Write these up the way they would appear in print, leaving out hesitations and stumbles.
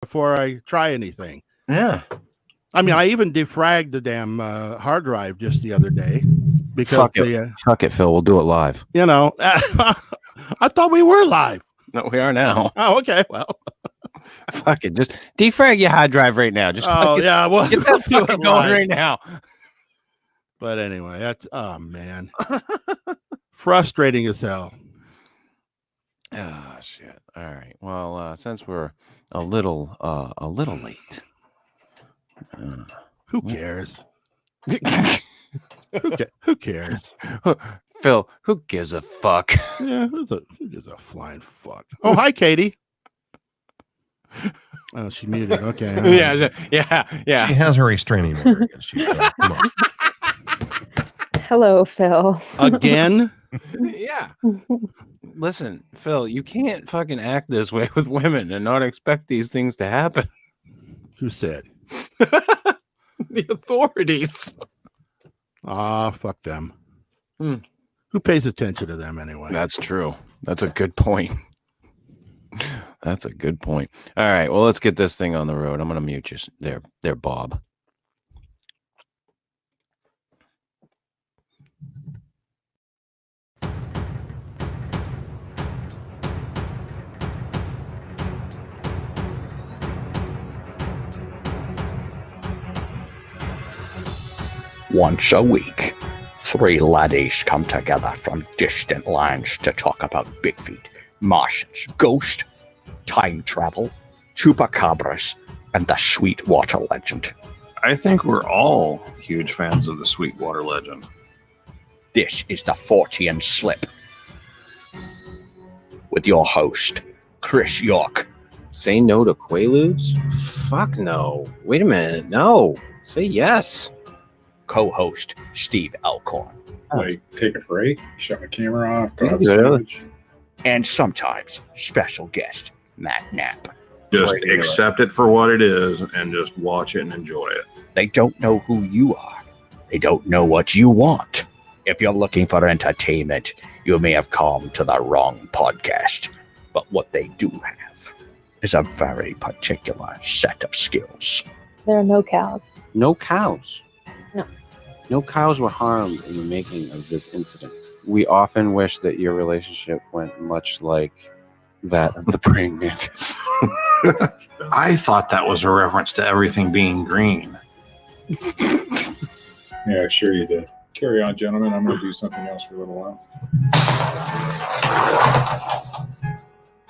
before I try anything. Yeah. I mean, I even defragged the damn hard drive just the other day because Fuck it, Phil. We'll do it live. You know, I thought we were live. No, we are now. Oh, okay. Well, fuck it. Just defrag your hard drive right now. Just well, get that fucking going right now. But anyway, that's man, frustrating as hell. Oh shit! All right. Well, since we're a little late, who cares? Who cares? Phil, who gives a fuck? Yeah, who gives a flying fuck? Oh, hi, Katie. Oh, she muted. Okay. Yeah. She has her restraining order against you. Come on. Hello, Phil. Again? Yeah. Listen, Phil, you can't fucking act this way with women and not expect these things to happen. Who said? The authorities. Fuck them. Who pays attention to them anyway? That's true. That's a good point. That's a good point. All right. Well, let's get this thing on the road. I'm going to mute you there, Bob. Once a week, 3 laddies come together from distant lands to talk about Bigfoot, Martians, ghosts, time travel, chupacabras, and the Sweetwater legend. I think we're all huge fans of the Sweetwater legend. This is the Fortean Slip with your host, Chris York. Say no to Quaaludes? Fuck no. Wait a minute. No. Say yes. Co-host, Steve Alcorn. Like, take a break, shut my camera off, go have a sandwich. And sometimes special guest, Matt Knapp. Just accept it for what it is and just watch it and enjoy it. They don't know who you are. They don't know what you want. If you're looking for entertainment, you may have come to the wrong podcast. But what they do have is a very particular set of skills. There are no cows. No cows? No. No cows were harmed in the making of this incident. We often wish that your relationship went much like that of the praying mantis. I thought that was a reference to everything being green. Yeah, sure you did. Carry on, gentlemen. I'm going to do something else for a little while.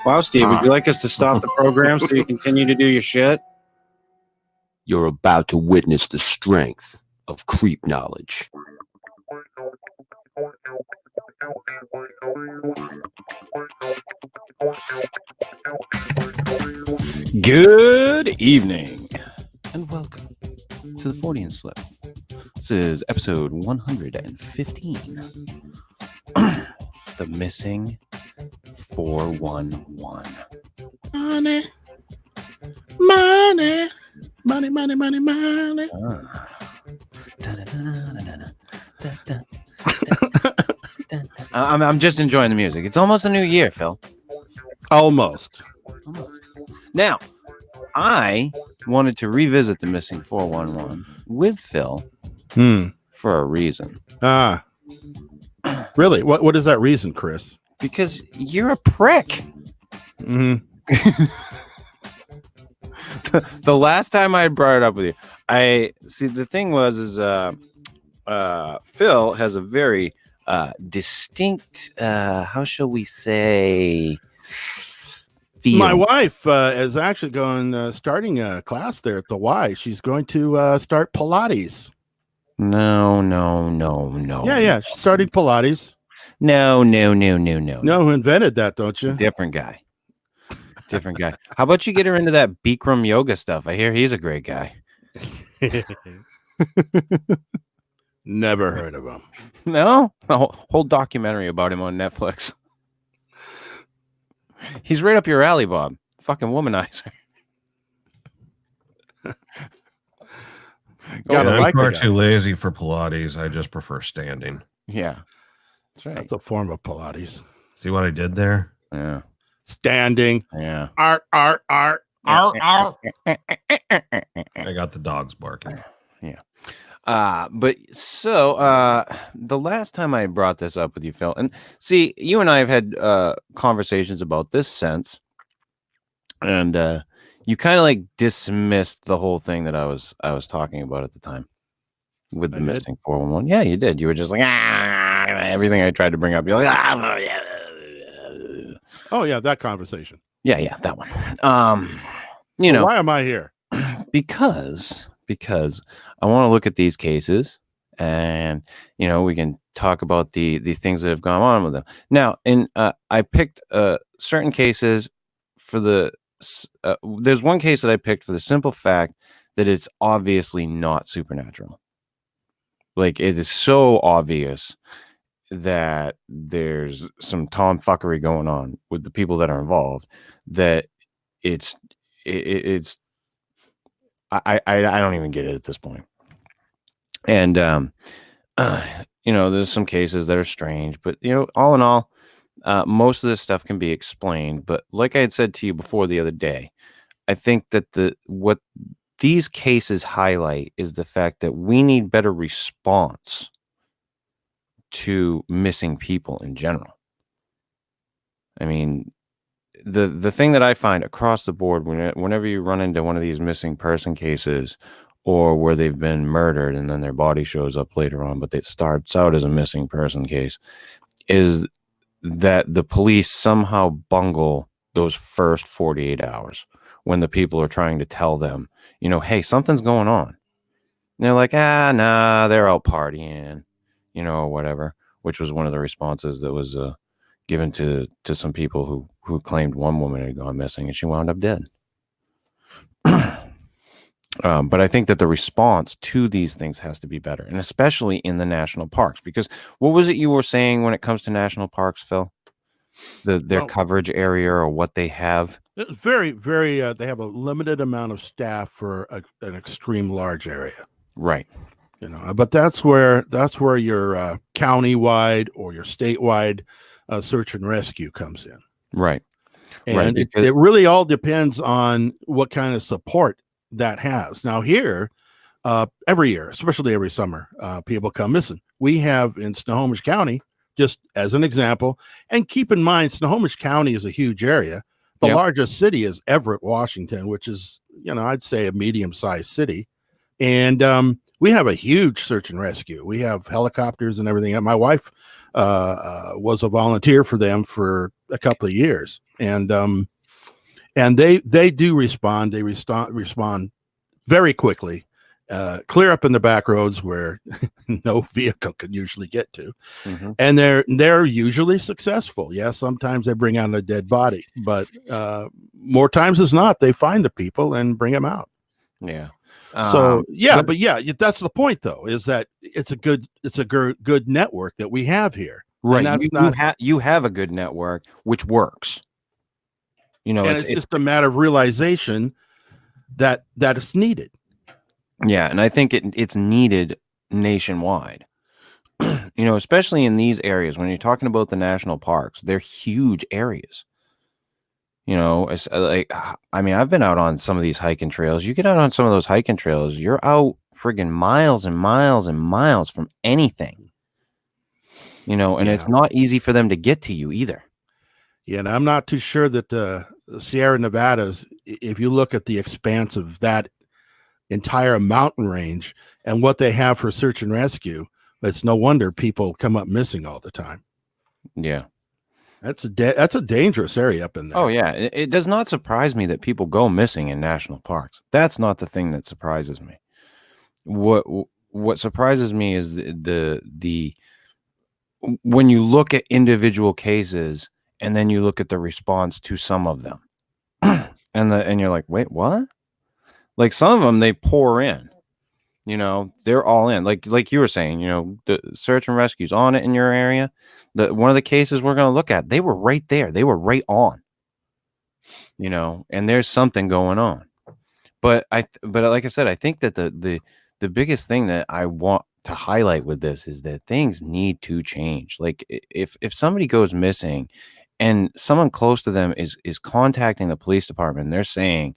Wow, Steve, would you like us to stop the program so you continue to do your shit? You're about to witness the strength of creep knowledge. Good evening and welcome to the Fortean Slip. This is episode 115. The missing 411. Money. I'm just enjoying the music. It's almost a new year, Phil. Almost. Now, I wanted to revisit the missing 411 with Phil for a reason. Really? What is that reason, Chris? Because you're a prick. Mm-hmm. The last time I brought it up with you, the thing was Phil has a very distinct, how shall we say, feel. My wife is actually starting a class there at the Y. She's going to start Pilates. No. Yeah. She's starting Pilates. No. No, who invented that, don't you? Different guy. How about you get her into that Bikram yoga stuff? I hear he's a great guy. Never heard of him. No? A whole documentary about him on Netflix. He's right up your alley, Bob. Fucking womanizer. I'm far too lazy for Pilates. I just prefer standing. Yeah. That's right. That's a form of Pilates. See what I did there? Yeah. Standing. Yeah. Art. I got the dogs barking. Yeah. But so the last time I brought this up with you, Phil, and see, you and I have had conversations about this sense, and you kind of like dismissed the whole thing that I was talking about at the time with the missing 411. Yeah, you did. You were just like, everything I tried to bring up, you're like, Oh yeah, that conversation. Yeah, that one. You So know, why am I here? because I want to look at these cases, and we can talk about the things that have gone on with them. Now, I picked certain cases for the. There's one case that I picked for the simple fact that it's obviously not supernatural. Like, it is so obvious that there's some tomfuckery going on with the people that are involved that it's I don't even get it at this point. And there's some cases that are strange, but all in all, most of this stuff can be explained. But like I had said to you before the other day, I think that what these cases highlight is the fact that we need better response to missing people in general. I mean, the thing that I find across the board whenever you run into one of these missing person cases, or where they've been murdered and then their body shows up later on, but it starts out as a missing person case, is that the police somehow bungle those first 48 hours when the people are trying to tell them, hey, something's going on. And they're like, nah, they're out partying, or whatever, which was one of the responses that was given to some people who claimed one woman had gone missing and she wound up dead. But I think that the response to these things has to be better, and especially in the national parks, because what was it you were saying when it comes to national parks, Phil? Their coverage area, or what they have? It's very, very, they have a limited amount of staff for an extreme large area. Right. But that's where your county-wide or your statewide search and rescue comes in. Right. And it really all depends on what kind of support that has. Now here, every year, especially every summer, people come missing. We have in Snohomish County, just as an example, and keep in mind, Snohomish County is a huge area. The largest city is Everett, Washington, which is, I'd say a medium-sized city. And we have a huge search and rescue. We have helicopters and everything. My wife was a volunteer for them for a couple of years. And they do respond. They respond very quickly, clear up in the back roads where no vehicle can usually get to. Mm-hmm. And they're usually successful. Yeah, sometimes they bring out a dead body, but more times as not, they find the people and bring them out. Yeah. So that's the point, though, is that it's a good network that we have here. Right. And you have a good network which works. And it's just a matter of realization that it's needed. Yeah, and I think it's needed nationwide. Especially in these areas when you're talking about the national parks, they're huge areas. It's like, I've been out on some of these hiking trails. You get out on some of those hiking trails, you're out friggin' miles and miles and miles from anything. And it's not easy for them to get to you either. Yeah, and I'm not too sure that the Sierra Nevadas, if you look at the expanse of that entire mountain range and what they have for search and rescue, it's no wonder people come up missing all the time. Yeah. That's a dangerous area up in there. Oh, yeah. It does not surprise me that people go missing in national parks. That's not the thing that surprises me. What surprises me is the when you look at individual cases and then you look at the response to some of them, and you're like, wait, what? Like, some of them, they pour in. They're all in. Like you were saying, the search and rescue's on it in your area. One of the cases we're going to look at, they were right there. They were right on. And there's something going on. But like I said, I think that the biggest thing that I want to highlight with this is that things need to change. Like, if somebody goes missing and someone close to them is contacting the police department, and they're saying,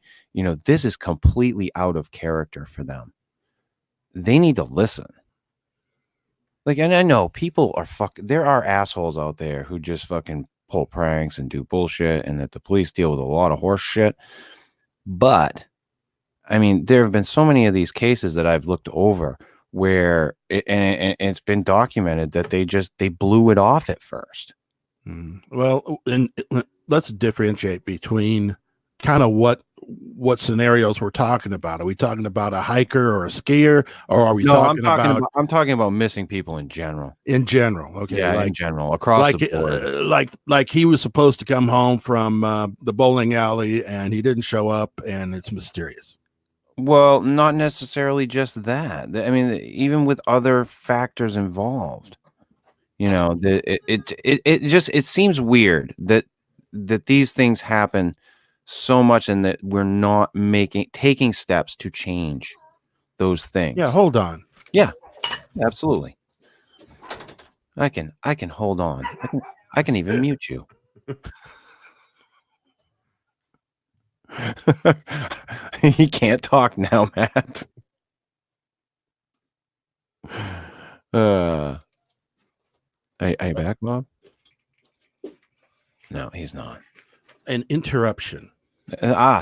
this is completely out of character for them. They need to listen. Like, and I know people are there are assholes out there who just fucking pull pranks and do bullshit, and that the police deal with a lot of horse shit. But I mean, there have been so many of these cases that I've looked over where it's been documented that they blew it off at first. Well, and let's differentiate between kind of what scenarios we're talking about. Are we talking about a hiker or a skier, or are we talking about? I'm talking about missing people in general. In general, okay, yeah, in general, across the board. Like he was supposed to come home from the bowling alley and he didn't show up, and it's mysterious. Well, not necessarily just that. I mean, even with other factors involved, it seems weird that these things happen so much, and that we're not taking steps to change those things. Yeah, hold on. Yeah, absolutely. I can hold on. I can even mute you. He can't talk now, Matt. Are you back, Bob? No, he's not. An interruption.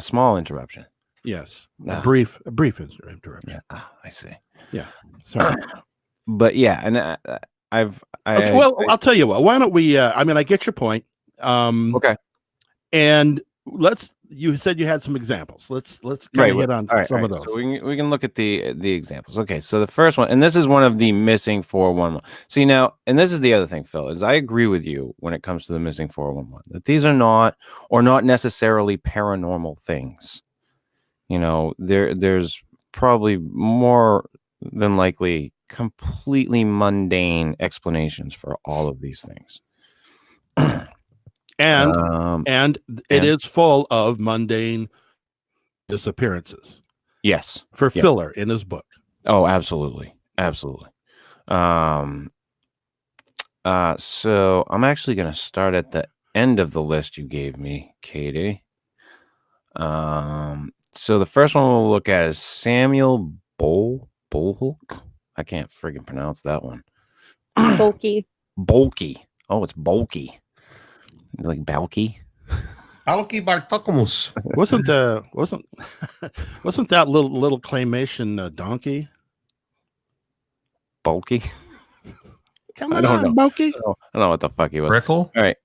Small interruption. Yes, a brief interruption. Yeah, I see. Yeah, sorry. But yeah, and I'll tell you what. Why don't we? I get your point. Okay. And you said you had some examples. Let's kind of hit on some of those. So we can look at the examples. Okay, so the first one, and this is one of the missing 411. See now, and this is the other thing, Phil, is I agree with you when it comes to the missing 411, that these are not necessarily paranormal things. There's probably more than likely completely mundane explanations for all of these things. And it is full of mundane disappearances. Yes. For filler in his book. Oh, absolutely. So I'm actually going to start at the end of the list you gave me, Katie. So the first one we'll look at is Samuel Baloki. I can't friggin' pronounce that one. Bulky. Oh, it's bulky. Like Balky. Balky Bartokomus. Wasn't that little claymation donkey? Bulky? Come on, I don't know. Bulky. I don't know what the fuck he was. Rickle? All right.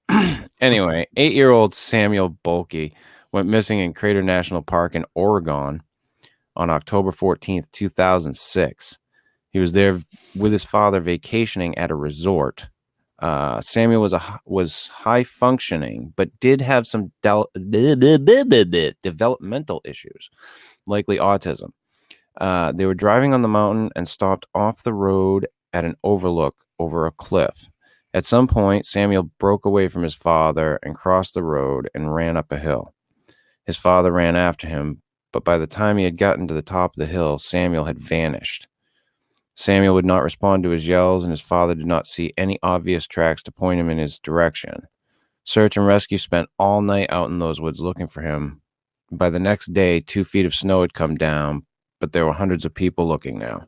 Anyway, 8-year-old Samuel Baloki went missing in Crater National Park in Oregon on October 14th, 2006. He was there with his father vacationing at a resort. Samuel was high functioning, but did have some developmental issues, likely autism. They were driving on the mountain and stopped off the road at an overlook over a cliff. At some point, Samuel broke away from his father and crossed the road and ran up a hill. His father ran after him, but by the time he had gotten to the top of the hill, Samuel had vanished. Samuel would not respond to his yells, and his father did not see any obvious tracks to point him in his direction. Search and rescue spent all night out in those woods looking for him. By the next day, 2 feet of snow had come down, but there were hundreds of people looking now.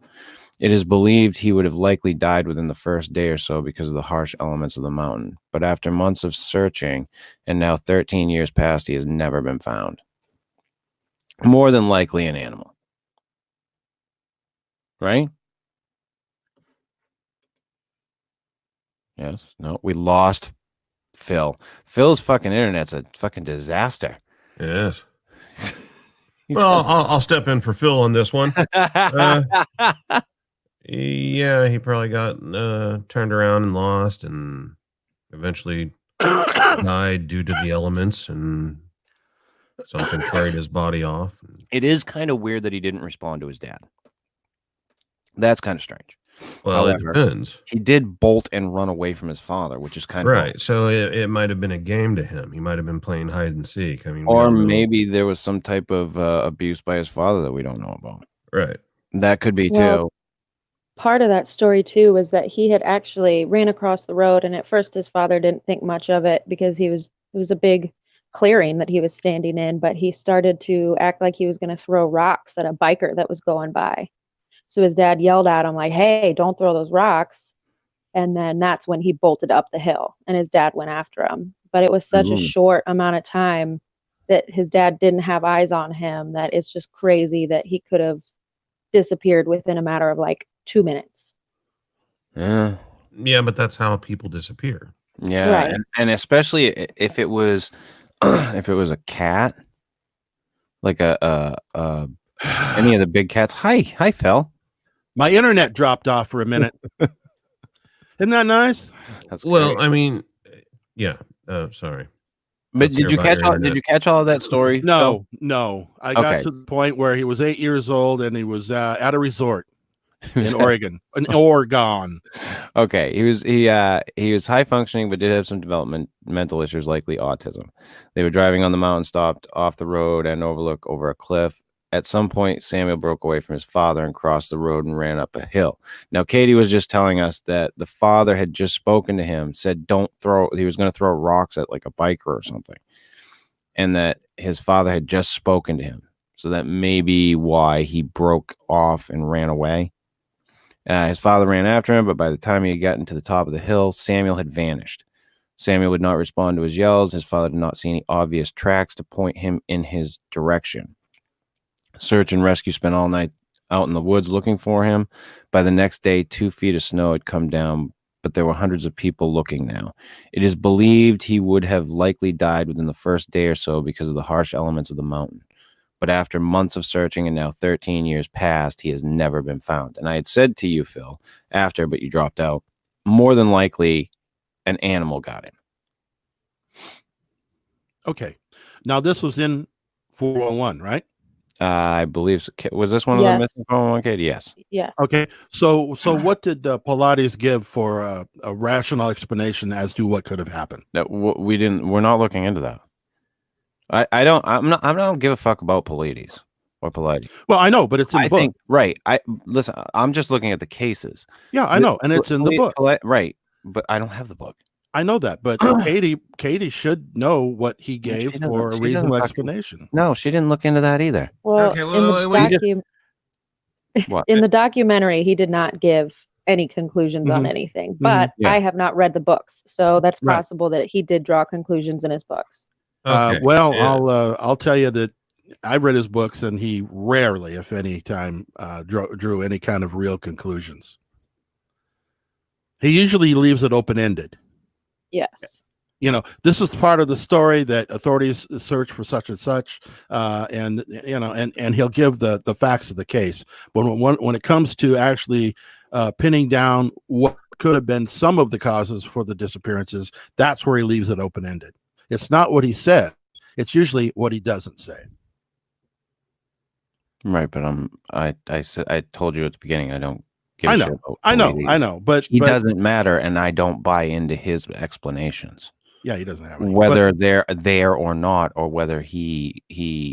It is believed he would have likely died within the first day or so because of the harsh elements of the mountain. But after months of searching, and now 13 years past, he has never been found. More than likely an animal. Right? Yes. No, we lost Phil. Phil's fucking internet's a fucking disaster. Yes. Well, I'll step in for Phil on this one. Yeah, he probably got turned around and lost, and eventually died due to the elements, and something carried his body off. It is kind of weird that he didn't respond to his dad. That's kind of strange. Well, however, it depends. He did bolt and run away from his father, which is kind of right. So it might have been a game to him. He might have been playing hide and seek. I mean, or maybe there was some type of abuse by his father that we don't know about. Right. That could be too. part of that story too was that he had actually ran across the road, and at first his father didn't think much of it because it was a big clearing that he was standing in, but he started to act like he was going to throw rocks at a biker that was going by. So his dad yelled at him like, "Hey, don't throw those rocks." And then that's when he bolted up the hill and his dad went after him. But it was such a short amount of time that his dad didn't have eyes on him that it's just crazy that he could have disappeared within a matter of like 2 minutes. Yeah. Yeah, but that's how people disappear. Yeah. Right. And especially if it was if it was a cat, like any of the big cats. Hi, Phil. My internet dropped off for a minute. Isn't that nice? That's Well, great. I mean, yeah. Sorry. But Let's did hear you about catch your all? internet. Did you catch all of that story? Phil? No. I got Okay. to the point where he was 8 years old and he was at a resort in Oregon. Okay, he was high functioning, but did have some developmental issues, likely autism. They were driving on the mountain, stopped off the road and overlook over a cliff. At some point, Samuel broke away from his father and crossed the road and ran up a hill. Now, Katie was just telling us that the father had just spoken to him, said don't throw. He was going to throw rocks at like a biker or something, and that his father had just spoken to him. So that may be why he broke off and ran away. His father ran after him, but by the time he had gotten to the top of the hill, Samuel had vanished. Samuel would not respond to his yells. His father did not see any obvious tracks to point him in his direction. Search and rescue spent all night out in the woods looking for him. By the next day, 2 feet of snow had come down, but there were hundreds of people looking now. It is believed he would have likely died within the first day or so because of the harsh elements of the mountain. But after months of searching and now 13 years past, he has never been found. And I had said to you, Phil, after, but you dropped out, more than likely an animal got him. Okay. Now this was in 411, right? I believe so. Was this one of the Yes. missing 411, Katie? Yes. Yes. Okay. So what did Pilates give for a rational explanation as to what could have happened? That we didn't. We're not looking into that. I don't give a fuck about Pilates or Pilates. Well, I know, but it's in the I book. think right. Listen. I'm just looking at the cases. Yeah, I know, and it's in the book. Right. But I don't have the book. I know that, but Katie should know what he gave she doesn't- for a she doesn't reasonable fucking- explanation. No, she didn't look into that either. Well, Okay, in well, the What? in the documentary, he did not give any conclusions on Mhm. anything, but Yeah. I have not read the books, so that's Right. possible that he did draw conclusions in his books. Okay. Well, I'll tell you that I've read his books, and he rarely, if any time, drew any kind of real conclusions. He usually leaves it open ended. Yes. You know, this is part of the story that authorities search for such and such, and he'll give the facts of the case. But when it comes to actually pinning down what could have been some of the causes for the disappearances, that's where he leaves it open ended. It's not what he said; it's usually what he doesn't say. Right, but I said I told you at the beginning I don't give I a know, shit about I Pilates. know, but He but, doesn't matter, and I don't buy into his explanations. Yeah, he doesn't have any. Whether they're there or not, or whether he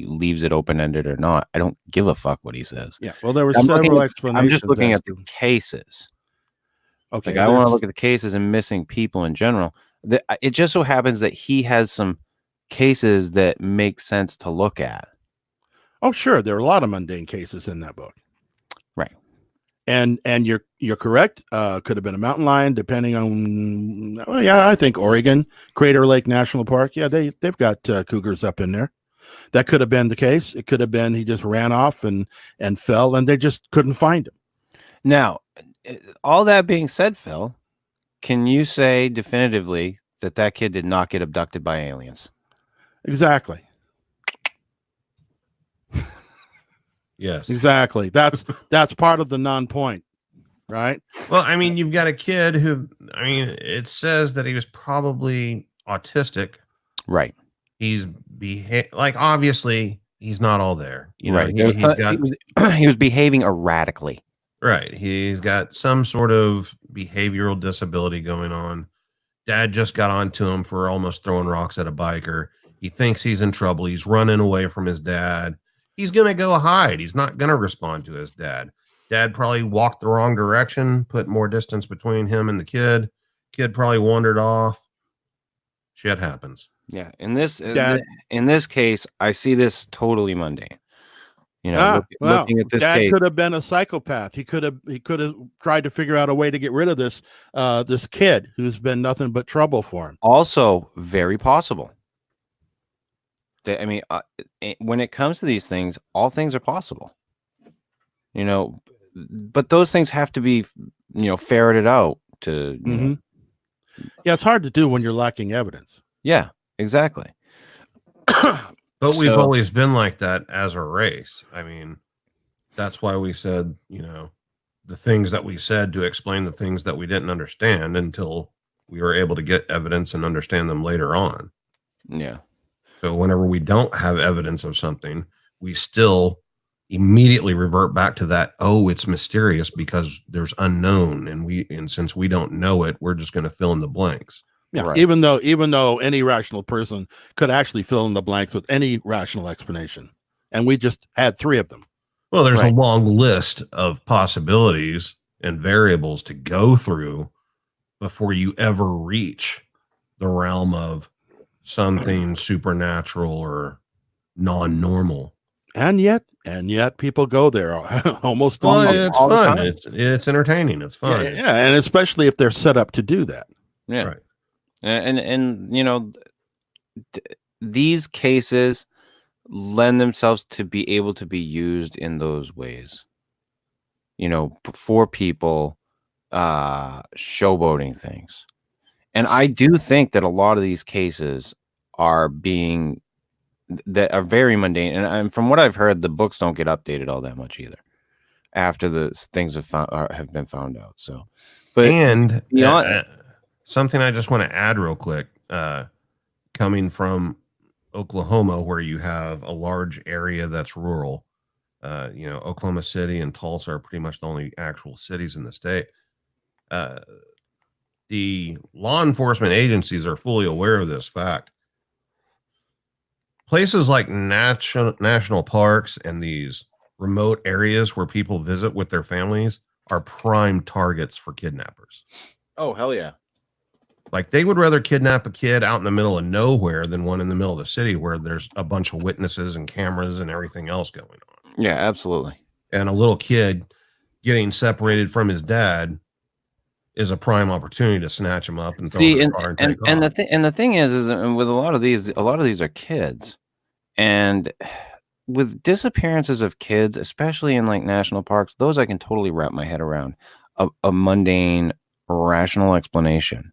leaves it open ended or not, I don't give a fuck what he says. Yeah, well, there were I'm several I'm explanations. just looking as at the to- cases. Okay, Like I want to there's- look at the cases and missing people in general. It just so happens that he has some cases that make sense to look at. Oh, sure, there are a lot of mundane cases in that book. Right. And you're correct. Could have been a mountain lion, depending on. Well, yeah, I think Oregon, Crater Lake National Park. Yeah, they've got cougars up in there. That could have been the case. It could have been he just ran off and fell, and they just couldn't find him. Now, all that being said, Phil, can you say definitively that kid did not get abducted by aliens? Exactly. Yes. Exactly. That's part of the non-point, right? Well, I mean, you've got a kid who, I mean, it says that he was probably autistic. Right. He's like, obviously, he's not all there. You know, Right. he He was behaving erratically. Right. He's got some sort of behavioral disability going on. Dad just got onto him for almost throwing rocks at a biker. He thinks he's in trouble. He's running away from his dad. He's going to go hide. He's not going to respond to his dad. Dad probably walked the wrong direction, put more distance between him and the kid. Kid probably wandered off. Shit happens. Yeah. In this Dad- in this case, I see this totally mundane. Looking at this Dad case, could have been a psychopath. He could have tried to figure out a way to get rid of this kid who's been nothing but trouble for him. also very possible. I mean, when it comes to these things, all things are possible. But those things have to be, ferreted out to. Yeah, it's hard to do when you're lacking evidence. Yeah, exactly. But we've always been like that as a race. I mean, that's why we said, the things that we said to explain the things that we didn't understand until we were able to get evidence and understand them later on. Yeah. So whenever we don't have evidence of something, we still immediately revert back to that. Oh, it's mysterious because there's unknown. And since we don't know it, we're just going to fill in the blanks. Yeah, Right. even though any rational person could actually fill in the blanks with any rational explanation, and we just had 3 of them. Well, there's Right. a long list of possibilities and variables to go through before you ever reach the realm of something supernatural or non-normal. And yet people go there almost Well, all it's all the fun. time. It's entertaining. It's fun. Yeah, and especially if they're set up to do that. Yeah. Right. And these cases lend themselves to be able to be used in those ways. For people showboating things. And I do think that a lot of these cases are that are very mundane. And from what I've heard, the books don't get updated all that much either after the things have been found out. So, but And beyond, something I just want to add real quick, coming from Oklahoma, where you have a large area that's rural, Oklahoma City and Tulsa are pretty much the only actual cities in the state. The law enforcement agencies are fully aware of this fact. Places like national parks and these remote areas where people visit with their families are prime targets for kidnappers. oh, hell yeah. Like, they would rather kidnap a kid out in the middle of nowhere than one in the middle of the city where there's a bunch of witnesses and cameras and everything else going on. Yeah, absolutely. And a little kid getting separated from his dad is a prime opportunity to snatch him up and throw him in the car and take off. The thing is with a lot of these are kids, and with disappearances of kids, especially in like national parks, those I can totally wrap my head around a mundane, rational explanation.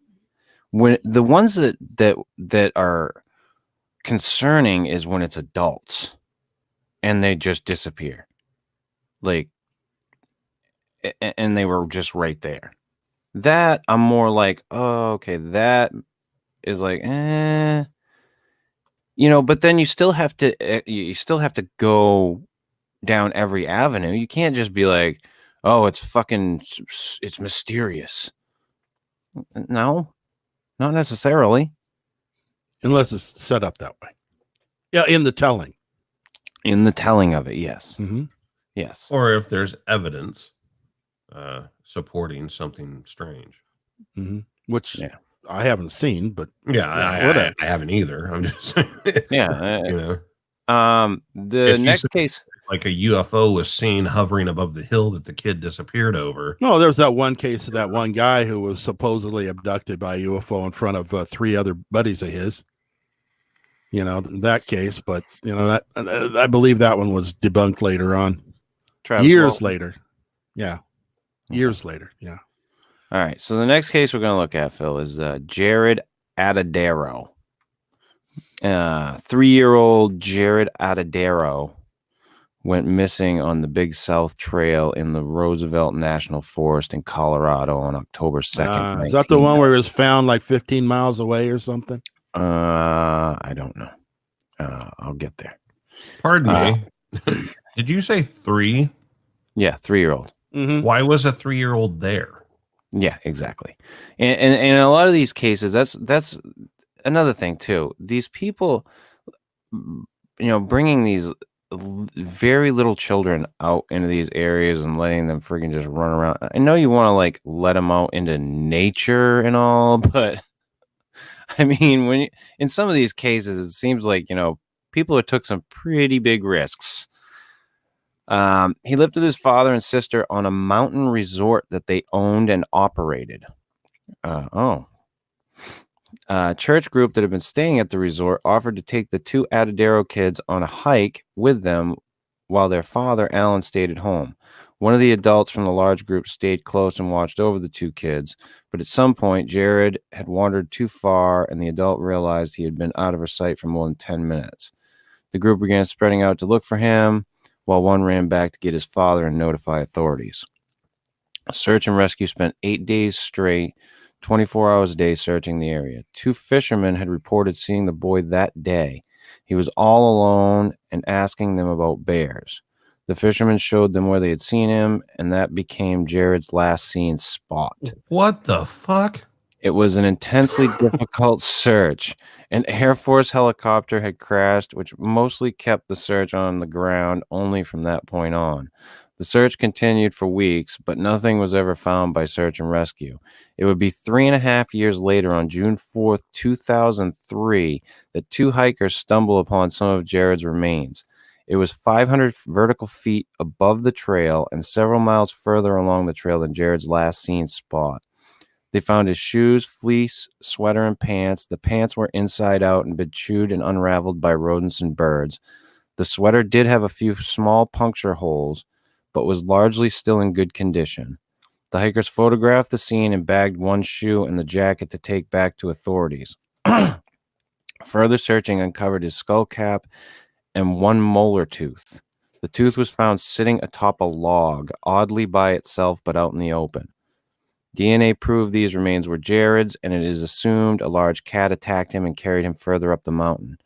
When the ones that are concerning is when it's adults and they just disappear, like, and they were just right there. That I'm more like, oh, okay, that is like, but then you still have to go down every avenue. You can't just be like, oh, it's mysterious. No, not necessarily. Unless it's set up that way. Yeah, in the telling. In the telling of it, yes. Mm-hmm. Yes. Or if there's evidence supporting something strange. Mm-hmm. Which I haven't seen, but yeah, I haven't either. I'm just saying. Yeah. The next case, like a UFO was seen hovering above the hill that the kid disappeared over. No, there was that one case of that one guy who was supposedly abducted by a UFO in front of 3 other buddies of his. That case, but that I believe that one was debunked later on. Years later. Yeah. Years later. Yeah. All right. So the next case we're going to look at, Phil, is Jared Atadero. 3-year-old Jared Atadero went missing on the Big South Trail in the Roosevelt National Forest in Colorado on October 2nd. Is that the one where it was found like 15 miles away or something? I don't know. I'll get there. Pardon me. Did you say 3? Yeah, 3-year-old. Mm-hmm. Why was a 3-year-old there? Yeah, exactly. And in a lot of these cases, that's another thing too. These people, bringing these very little children out into these areas and letting them freaking just run around. I know you want to like let them out into nature and all, but I mean, in some of these cases, it seems like, people who took some pretty big risks. He lived with his father and sister on a mountain resort that they owned and operated. Church group that had been staying at the resort offered to take the two Atadero kids on a hike with them while their father, Alan, stayed at home. One of the adults from the large group stayed close and watched over the two kids, but at some point, Jared had wandered too far, and the adult realized he had been out of her sight for more than 10 minutes. The group began spreading out to look for him, while one ran back to get his father and notify authorities. Search and rescue spent 8 days straight, 24 hours a day searching the area. 2 fishermen had reported seeing the boy that day. He was all alone and asking them about bears. The fishermen showed them where they had seen him, and that became Jared's last seen spot. What the fuck? It was an intensely difficult search. An Air Force helicopter had crashed, which mostly kept the search on the ground only from that point on. The search continued for weeks, but nothing was ever found by search and rescue. It would be 3.5 years later, on June 4th, 2003, that 2 hikers stumbled upon some of Jared's remains. It was 500 vertical feet above the trail and several miles further along the trail than Jared's last seen spot. They found his shoes, fleece, sweater, and pants. The pants were inside out and been chewed and unraveled by rodents and birds. The sweater did have a few small puncture holes, but was largely still in good condition. The hikers photographed the scene and bagged one shoe and the jacket to take back to authorities. Further searching uncovered his skull cap and one molar tooth. The tooth was found sitting atop a log, oddly by itself but out in the open. DNA proved these remains were Jared's, and it is assumed a large cat attacked him and carried him further up the mountain.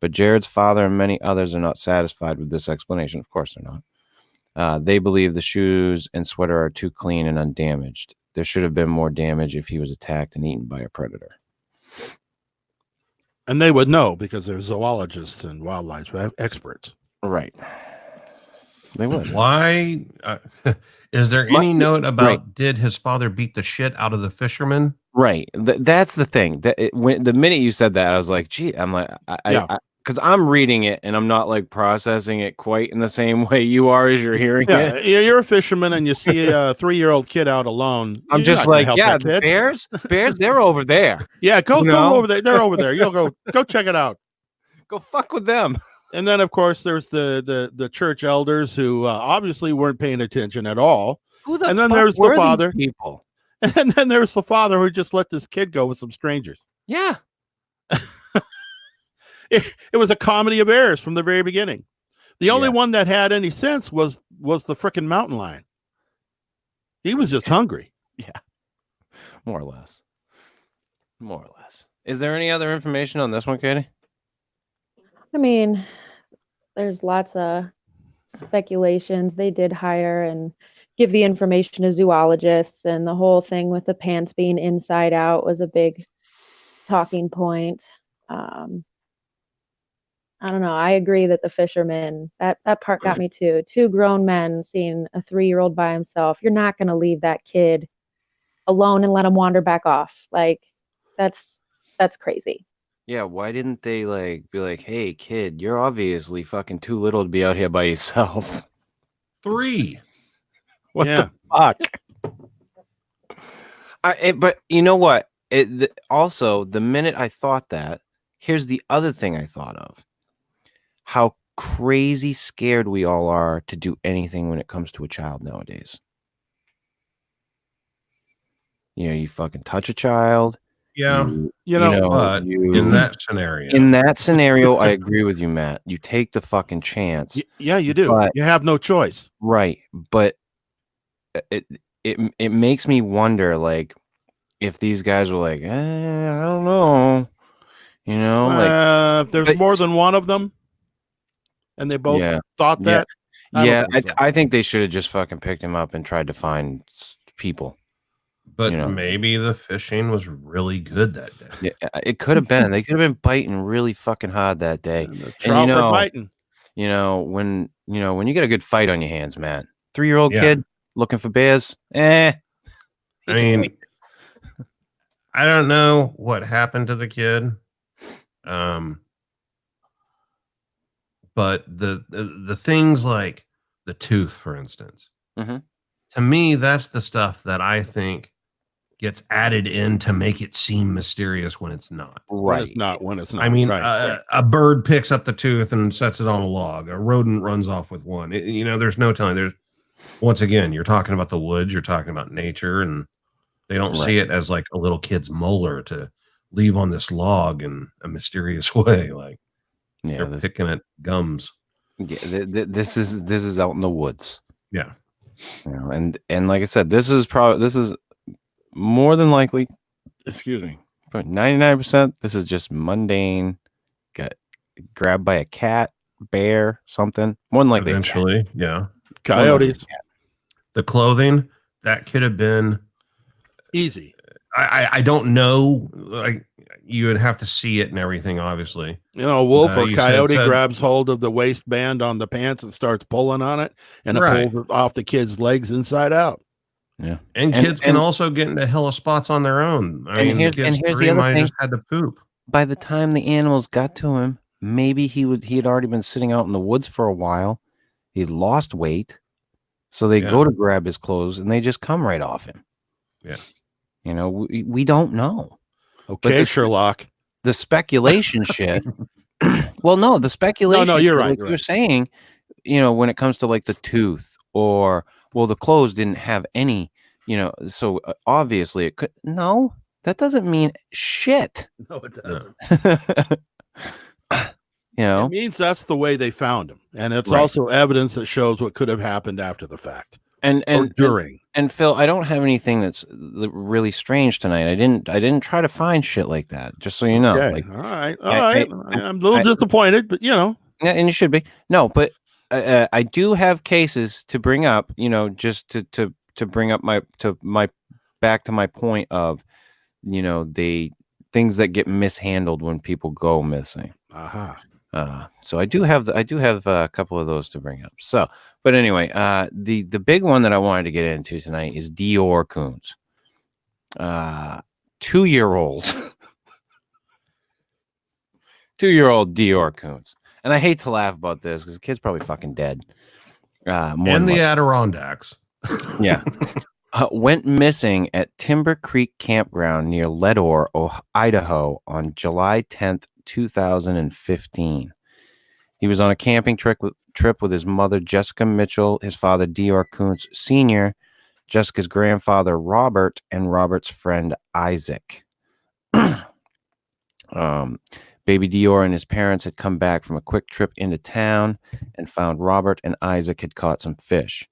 But Jared's father and many others are not satisfied with this explanation. Of course they're not. They believe the shoes and sweater are too clean and undamaged. There should have been more damage if he was attacked and eaten by a predator. And they would know because they're zoologists and wildlife experts. Right. They would. Why? Is there any note about did his father beat the shit out of the fisherman? Right. That's the thing. When the minute you said that, I was like, gee, I'm like, because I'm reading it and I'm not like processing it quite in the same way you are as you're hearing it. Yeah, you're a fisherman and you see a 3-year-old kid out alone. I'm just like, yeah, the bears, they're over there. Yeah, go over there. They're over there. You'll go check it out. Go fuck with them. And then, of course, there's the church elders who obviously weren't paying attention at all. And then there's the father. People. And then there's the father who just let this kid go with some strangers. Yeah. It was a comedy of errors from the very beginning. The only one that had any sense was the frickin' mountain lion. He was just hungry. Yeah. More or less. Is there any other information on this one, Katie? I mean, there's lots of speculations. They did hire and give the information to zoologists, and the whole thing with the pants being inside out was a big talking point. I don't know. I agree that the fishermen, that part got me too. 2 grown men seeing a 3-year-old by himself. You're not going to leave that kid alone and let him wander back off. Like, that's crazy. Yeah, why didn't they be like, hey, kid, you're obviously fucking too little to be out here by yourself. 3. What the fuck? But you know what? Also, the minute I thought that, here's the other thing I thought of. How crazy scared we all are to do anything when it comes to a child nowadays. You fucking touch a child. Yeah. In that scenario, I agree with you, Matt. You take the fucking chance. Yeah, you do. But, you have no choice. Right. But it makes me wonder, like, if these guys were like, I don't know. If there's more than one of them and they both thought that. I think they should have just fucking picked him up and tried to find people. But maybe the fishing was really good that day. Yeah, it could have been. They could have been biting really fucking hard that day. And trout were biting. when you get a good fight on your hands, man. 3-year-old Yeah. kid looking for bears. I mean, I don't know what happened to the kid. But the things like the tooth, for instance, to me, that's the stuff that I think gets added in to make it seem mysterious when it's not. Right. When it's not. I mean, right. A bird picks up the tooth and sets it on a log. A rodent runs off with one. There's no telling. Once again, you're talking about the woods, you're talking about nature, and they don't see it as like a little kid's molar to leave on this log in a mysterious way. Like, they're picking at gums. Yeah, this is out in the woods. Yeah. And like I said, this is more than likely, excuse me, but 99%, this is just mundane, got grabbed by a cat, bear, something. More than likely, eventually, yeah. Coyotes. The clothing, that could have been easy. I don't know. Like, you would have to see it and everything, obviously. A wolf or coyote grabs hold of the waistband on the pants and starts pulling on it, and it pulls it off the kid's legs inside out. Yeah. And kids can also get into hella spots on their own. I mean, here's the other thing. Just had to poop. By the time the animals got to him, maybe he had already been sitting out in the woods for a while. He lost weight. So they go to grab his clothes and they just come right off him. Yeah. We don't know. Okay, Sherlock. The speculation shit. Well, no, the speculation. No, you're right. Like you're saying, when it comes to like the tooth or, well, the clothes didn't have any, so obviously it could. No, that doesn't mean shit. No, it doesn't. It means that's the way they found him. And it's also evidence that shows what could have happened after the fact. And during. And Phil, I don't have anything that's really strange tonight. I didn't try to find shit like that. Just so you know. Okay. Like, all right. I'm a little disappointed, but Yeah, and you should be. No, but I do have cases to bring up. Just to bring up my back to my point of, the things that get mishandled when people go missing. So I do have a couple of those to bring up. So, but anyway, the big one that I wanted to get into tonight is Dior Koontz, 2-year-old, 2-year-old Dior Koontz. And I hate to laugh about this because the kid's probably fucking dead. And the Adirondacks. Yeah. Went missing at Timber Creek Campground near Leadore, Idaho on July 10th, 2015. He was on a camping trip with his mother, Jessica Mitchell, his father, Dior Koontz Sr., Jessica's grandfather, Robert, and Robert's friend, Isaac. Baby Dior and his parents had come back from a quick trip into town and found Robert and Isaac had caught some fish.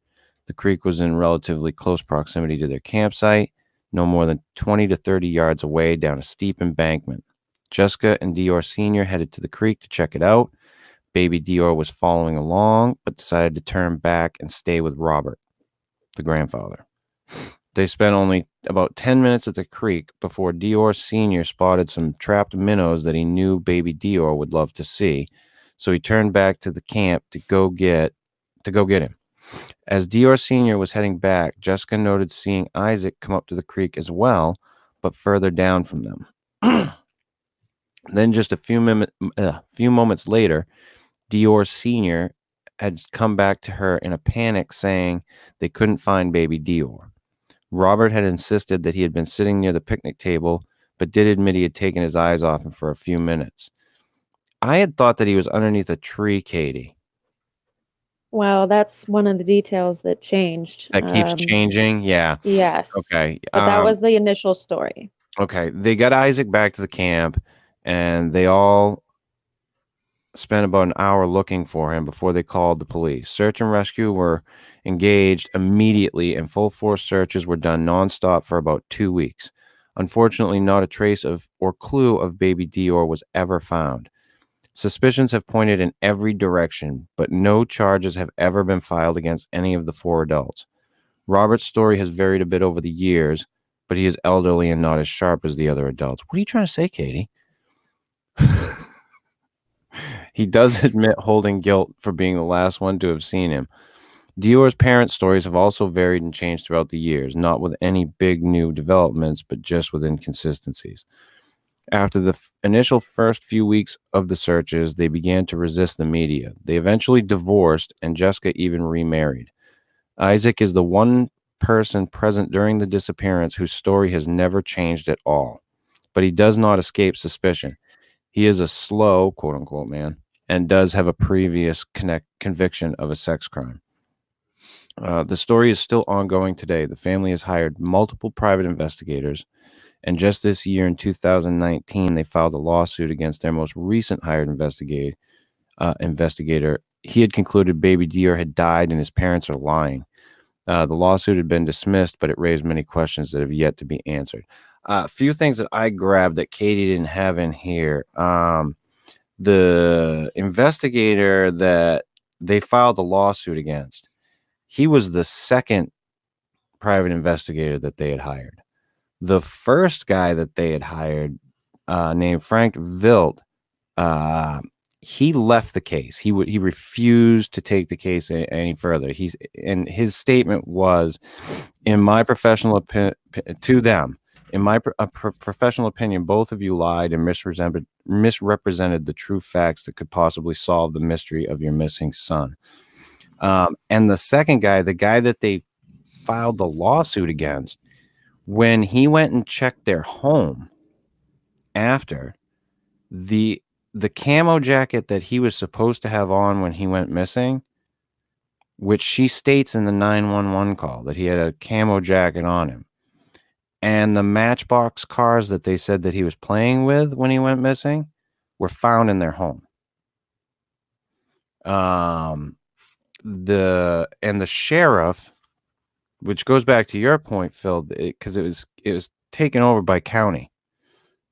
The creek was in relatively close proximity to their campsite, no more than 20 to 30 yards away down a steep embankment. Jessica and Dior Sr. headed to the creek to check it out. Baby Dior was following along, but decided to turn back and stay with Robert, the grandfather. They spent only about 10 minutes at the creek before Dior Sr. spotted some trapped minnows that he knew Baby Dior would love to see, so he turned back to the camp to go get him. As Dior Sr. was heading back, Jessica noted seeing Isaac come up to the creek as well, but further down from them. Then just a few moments later, Dior Sr. had come back to her in a panic saying they couldn't find Baby Dior. Robert had insisted that he had been sitting near the picnic table, but did admit he had taken his eyes off him for a few minutes. I had thought that he was underneath a tree, Katie. Well, that's one of the details that changed. That keeps changing? Yeah. Yes. Okay. But that was the initial story. Okay. They got Isaac back to the camp, and they all spent about an hour looking for him before they called the police. Search and rescue were engaged immediately, and full force searches were done nonstop for about 2 weeks. Unfortunately, not a trace of or clue of Baby Dior was ever found. Suspicions have pointed in every direction, but no charges have ever been filed against any of the 4 adults. Robert's story has varied a bit over the years, but he is elderly and not as sharp as the other adults. What are you trying to say, Katie? He does admit holding guilt for being the last one to have seen him. Dior's parents' stories have also varied and changed throughout the years, not with any big new developments, but just with inconsistencies. After the initial first few weeks of the searches, they began to resist the media. They eventually divorced, and Jessica even remarried. Isaac is the one person present during the disappearance whose story has never changed at all, but he does not escape suspicion. He is a slow, quote-unquote, man, and does have a previous conviction of a sex crime. The story is still ongoing today. The family has hired multiple private investigators, and just this year in 2019, they filed a lawsuit against their most recent hired investigator. He had concluded baby Dior had died and his parents are lying. The lawsuit had been dismissed, but it raised many questions that have yet to be answered. A few things that I grabbed that Katie didn't have in here. The investigator that they filed a lawsuit against, he was the second private investigator that they had hired. The first guy that they had hired, named Frank Vilt, he left the case. He refused to take the case any further. And his statement was, in my professional opinion, to them, in my professional opinion, both of you lied and misrepresented the true facts that could possibly solve the mystery of your missing son. And the second guy, the guy that they filed the lawsuit against, when he went and checked their home after, the camo jacket that he was supposed to have on when he went missing, which she states in the 911 call that he had a camo jacket on him, and the Matchbox cars that they said that he was playing with when he went missing were found in their home. The sheriff, which goes back to your point, Phil, because it was taken over by county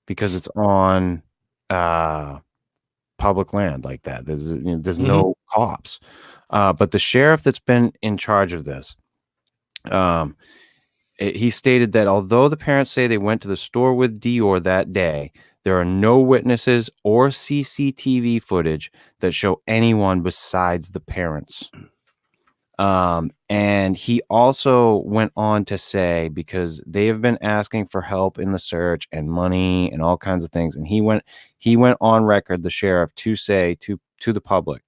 because it's on public land like that. There's no cops, but the sheriff that's been in charge of this, he stated that although the parents say they went to the store with Dior that day, there are no witnesses or CCTV footage that show anyone besides the parents. And he also went on to say, because they have been asking for help in the search and money and all kinds of things, and he went on record, the sheriff, to say to the public,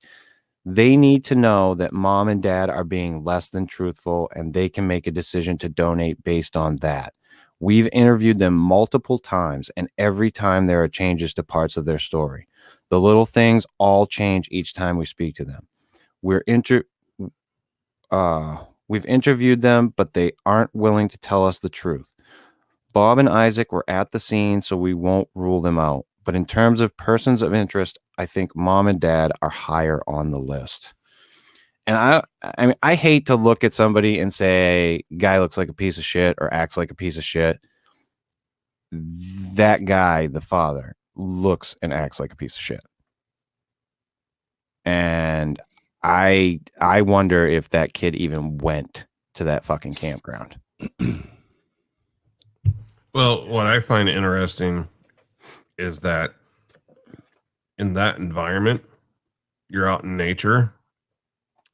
they need to know that mom and dad are being less than truthful, and they can make a decision to donate based on that. We've interviewed them multiple times, and every time there are changes to parts of their story. The little things all change each time we speak to them. We've interviewed them, but they aren't willing to tell us the truth. Bob and Isaac were at the scene, so we won't rule them out. But in terms of persons of interest, I think mom and dad are higher on the list. And I mean, I hate to look at somebody and say, guy looks like a piece of shit or acts like a piece of shit. That guy, the father, looks and acts like a piece of shit. And I wonder if that kid even went to that fucking campground. Well, what I find interesting is that in that environment, you're out in nature.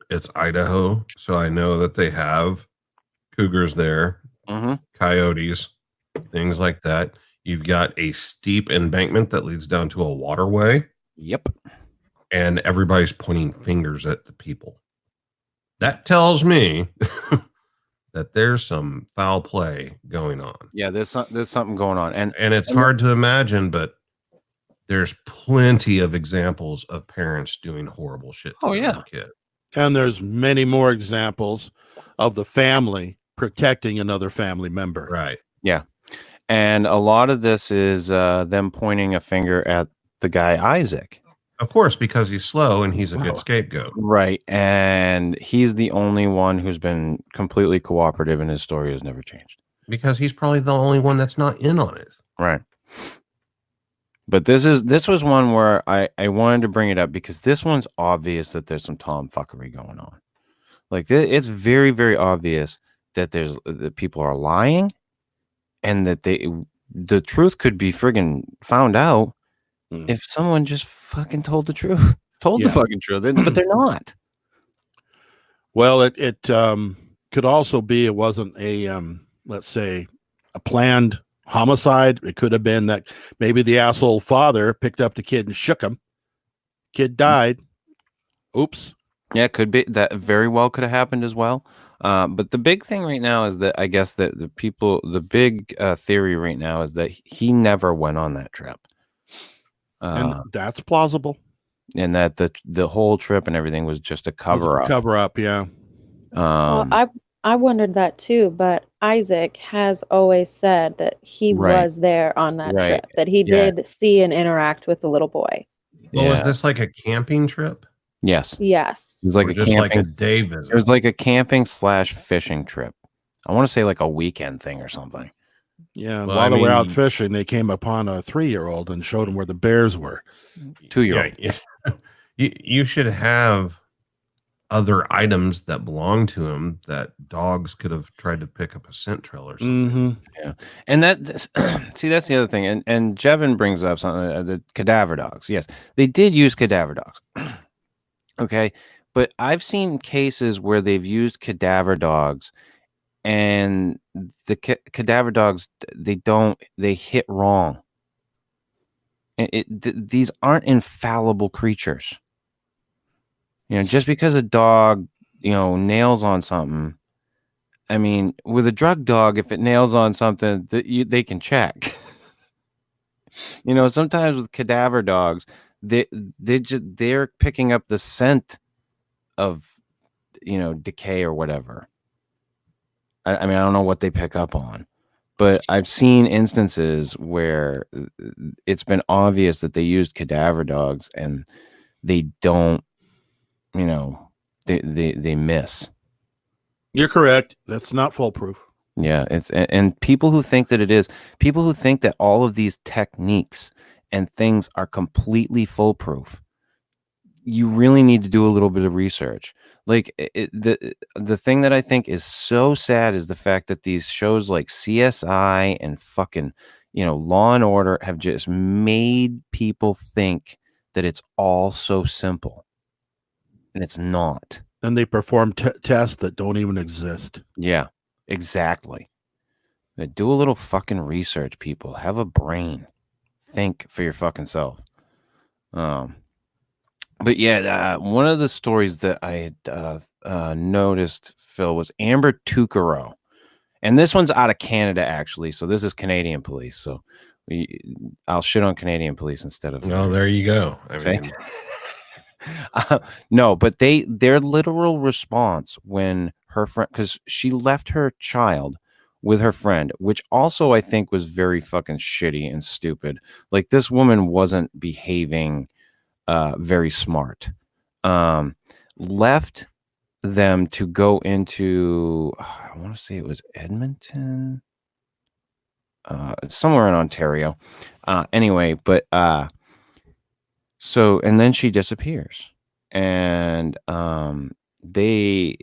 It's Idaho, so I know that they have cougars there, coyotes, things like that. You've got a steep embankment that leads down to a waterway. Yep. And everybody's pointing fingers at the people. That tells me that there's some foul play going on. Yeah, there's something going on. And it's hard to imagine, but there's plenty of examples of parents doing horrible shit to their kid. And there's many more examples of the family protecting another family member. Right. Yeah. And a lot of this is them pointing a finger at the guy, Isaac. Of course, because he's slow and he's a good scapegoat. Right. And he's the only one who's been completely cooperative and his story has never changed. Because he's probably the only one that's not in on it. Right. But this was one where I wanted to bring it up because this one's obvious that there's some tomfuckery going on. Like it's very, very obvious that that people are lying and that the truth could be friggin' found out if someone just fucking told the truth. told Yeah. the fucking truth, but they're not. Well, it could also be it wasn't a let's say a planned homicide. It could have been that maybe the asshole father picked up the kid and shook him. Kid died. Oops. Yeah, it could be that very well could have happened as well. But the big thing right now is that I guess that the big theory right now is that he never went on that trip. And that's plausible. And that the whole trip and everything was just a cover up. Cover up, yeah. Well, I wondered that too, but Isaac has always said that he was there on that trip, that he did see and interact with the little boy. Well, was this like a camping trip? Yes. Yes. It was like like a day visit. It was like a camping / fishing trip. I want to say like a weekend thing or something. Yeah. Well, while they were out fishing, they came upon a 3-year-old and showed him where the bears were. 2-year-old. Yeah. You should have other items that belong to him that dogs could have tried to pick up a scent trail or something. Mm-hmm. Yeah. And see, that's the other thing. And Jevin brings up something, the cadaver dogs. Yes, they did use cadaver dogs. Okay. But I've seen cases where they've used cadaver dogs and the cadaver dogs, they hit wrong. And these aren't infallible creatures. Just because a dog, nails on something, I mean, with a drug dog, if it nails on something, they can check. Sometimes with cadaver dogs, they're picking up the scent of, decay or whatever. I mean, I don't know what they pick up on, but I've seen instances where it's been obvious that they used cadaver dogs and they don't. They miss. You're correct. That's not foolproof. Yeah, and people who think that it is, people who think that all of these techniques and things are completely foolproof, you really need to do a little bit of research. Like the thing that I think is so sad is the fact that these shows like CSI and fucking, Law and Order have just made people think that it's all so simple. And it's not. And they perform tests that don't even exist. Yeah, exactly. Do a little fucking research, people. Have a brain. Think for your fucking self. But yeah, one of the stories that I had noticed, Phil, was Amber Tukaro. And this one's out of Canada, actually. So this is Canadian police. So I'll shit on Canadian police instead of... Well, there you go. I mean... No, but their literal response when her friend, because she left her child with her friend, which also I think was very fucking shitty and stupid. Like, this woman wasn't behaving very smart. Left them to go into, I want to say it was Edmonton, somewhere in Ontario. Anyway, but so, and then she disappears, and they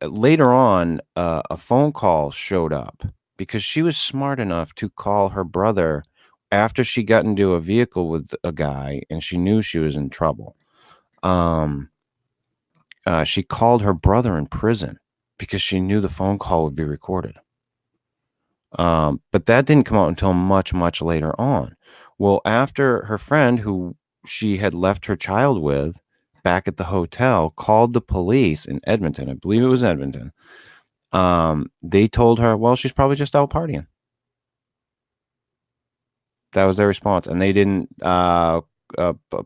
later on a phone call showed up because she was smart enough to call her brother after she got into a vehicle with a guy and she knew she was in trouble. She called her brother in prison because she knew the phone call would be recorded. But that didn't come out until much, much later on. Well, after her friend, who she had left her child with back at the hotel, called the police in Edmonton, I believe it was Edmonton, they told her, well, she's probably just out partying. That was their response. And they didn't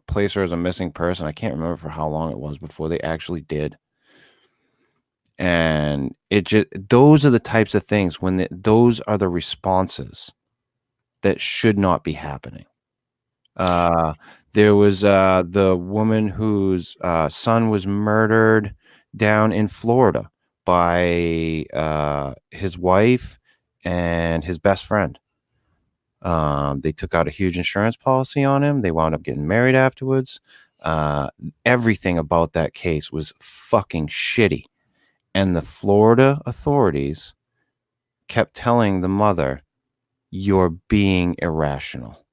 place her as a missing person. I can't remember for how long it was before they actually did. And it just, those are the types of things when those are the responses that should not be happening. There was the woman whose son was murdered down in Florida by his wife and his best friend. They took out a huge insurance policy on him. They wound up getting married afterwards. Everything about that case was fucking shitty. And the Florida authorities kept telling the mother, "You're being irrational."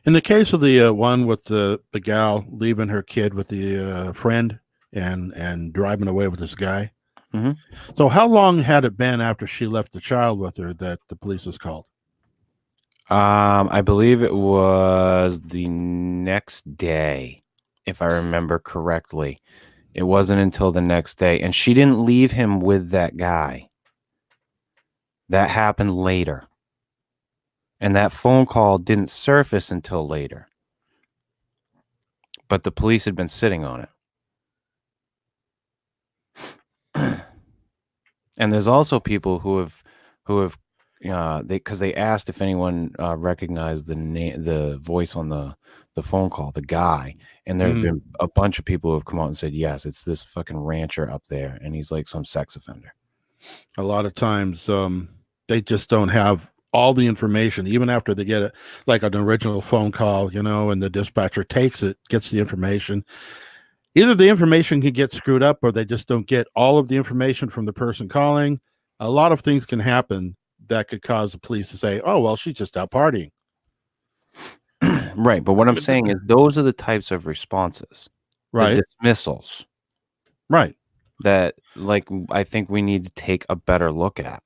In the case of the one with the gal leaving her kid with the friend and driving away with this guy. Mhm. So how long had it been after she left the child with her that the police was called? I believe it was the next day, if I remember correctly. It wasn't until the next day, and she didn't leave him with that guy. That happened later. And that phone call didn't surface until later. But the police had been sitting on it. And there's also people who have because they asked if anyone recognized the voice on the phone call, the guy, and there's been a bunch of people who have come out and said, yes, it's this fucking rancher up there, and he's like some sex offender. A lot of times they just don't have all the information, even after they get it, like an original phone call, and the dispatcher takes it, gets the information. Either the information can get screwed up or they just don't get all of the information from the person calling. A lot of things can happen that could cause the police to say, oh, well, she's just out partying. Right. But what I'm saying is those are the types of responses, right? The dismissals, right? That I think we need to take a better look at.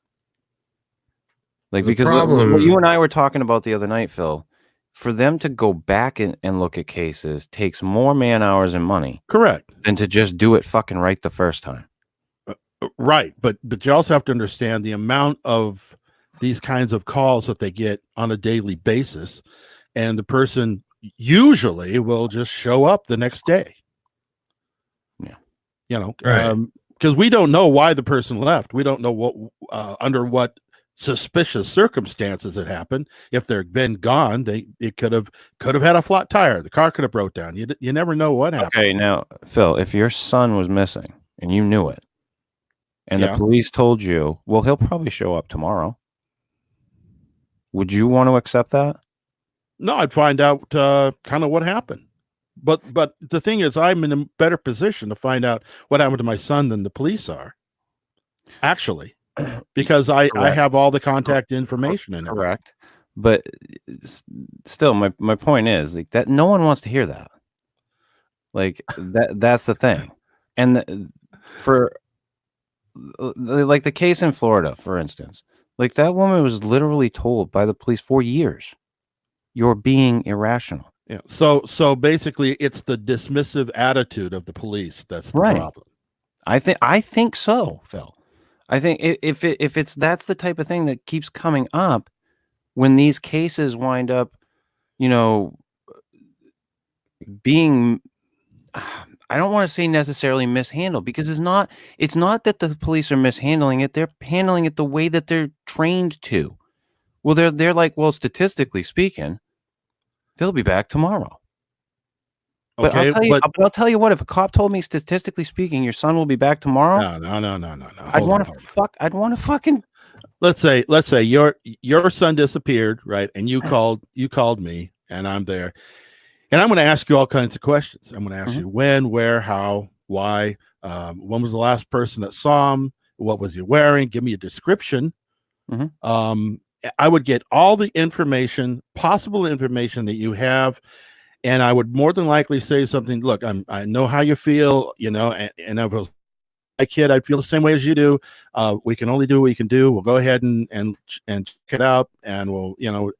Because what you and I were talking about the other night, Phil, for them to go back and look at cases takes more man hours and money. Correct. Than to just do it fucking right the first time. Right. But you also have to understand the amount of these kinds of calls that they get on a daily basis. And the person usually will just show up the next day. Yeah. Because we don't know why the person left. We don't know what under what suspicious circumstances it happened. If they've been gone, it could have had a flat tire. The car could have broke down. You never know what happened. Okay, now Phil, if your son was missing and you knew it, and the police told you, well, he'll probably show up tomorrow, would you want to accept that? No, I'd find out kind of what happened. But the thing is, I'm in a better position to find out what happened to my son than the police are. Actually. Because I have all the contact information in it. Correct. But still, my point is that no one wants to hear that. That's the thing. And for the case in Florida, for instance, that woman was literally told by the police for years, you're being irrational. Yeah. So basically it's the dismissive attitude of the police that's the problem. I think so, Phil. I think if that's the type of thing that keeps coming up when these cases wind up, being, I don't want to say necessarily mishandled, because it's not that the police are mishandling it. They're handling it the way that they're trained to. Well, they're like, well, statistically speaking, they'll be back tomorrow. But I'll tell you what, if a cop told me statistically speaking your son will be back tomorrow, no. I'd want to fucking let's say your son disappeared, right? And you called me and I'm there. And I'm going to ask you all kinds of questions. I'm going to ask you when, where, how, why, when was the last person that saw him? What was he wearing? Give me a description. I would get all the information, possible information that you have. And I would more than likely say something. Look, I know how you feel, and if it was my kid, I'd feel the same way as you do. We can only do what we can do. We'll go ahead and check it out, and we'll,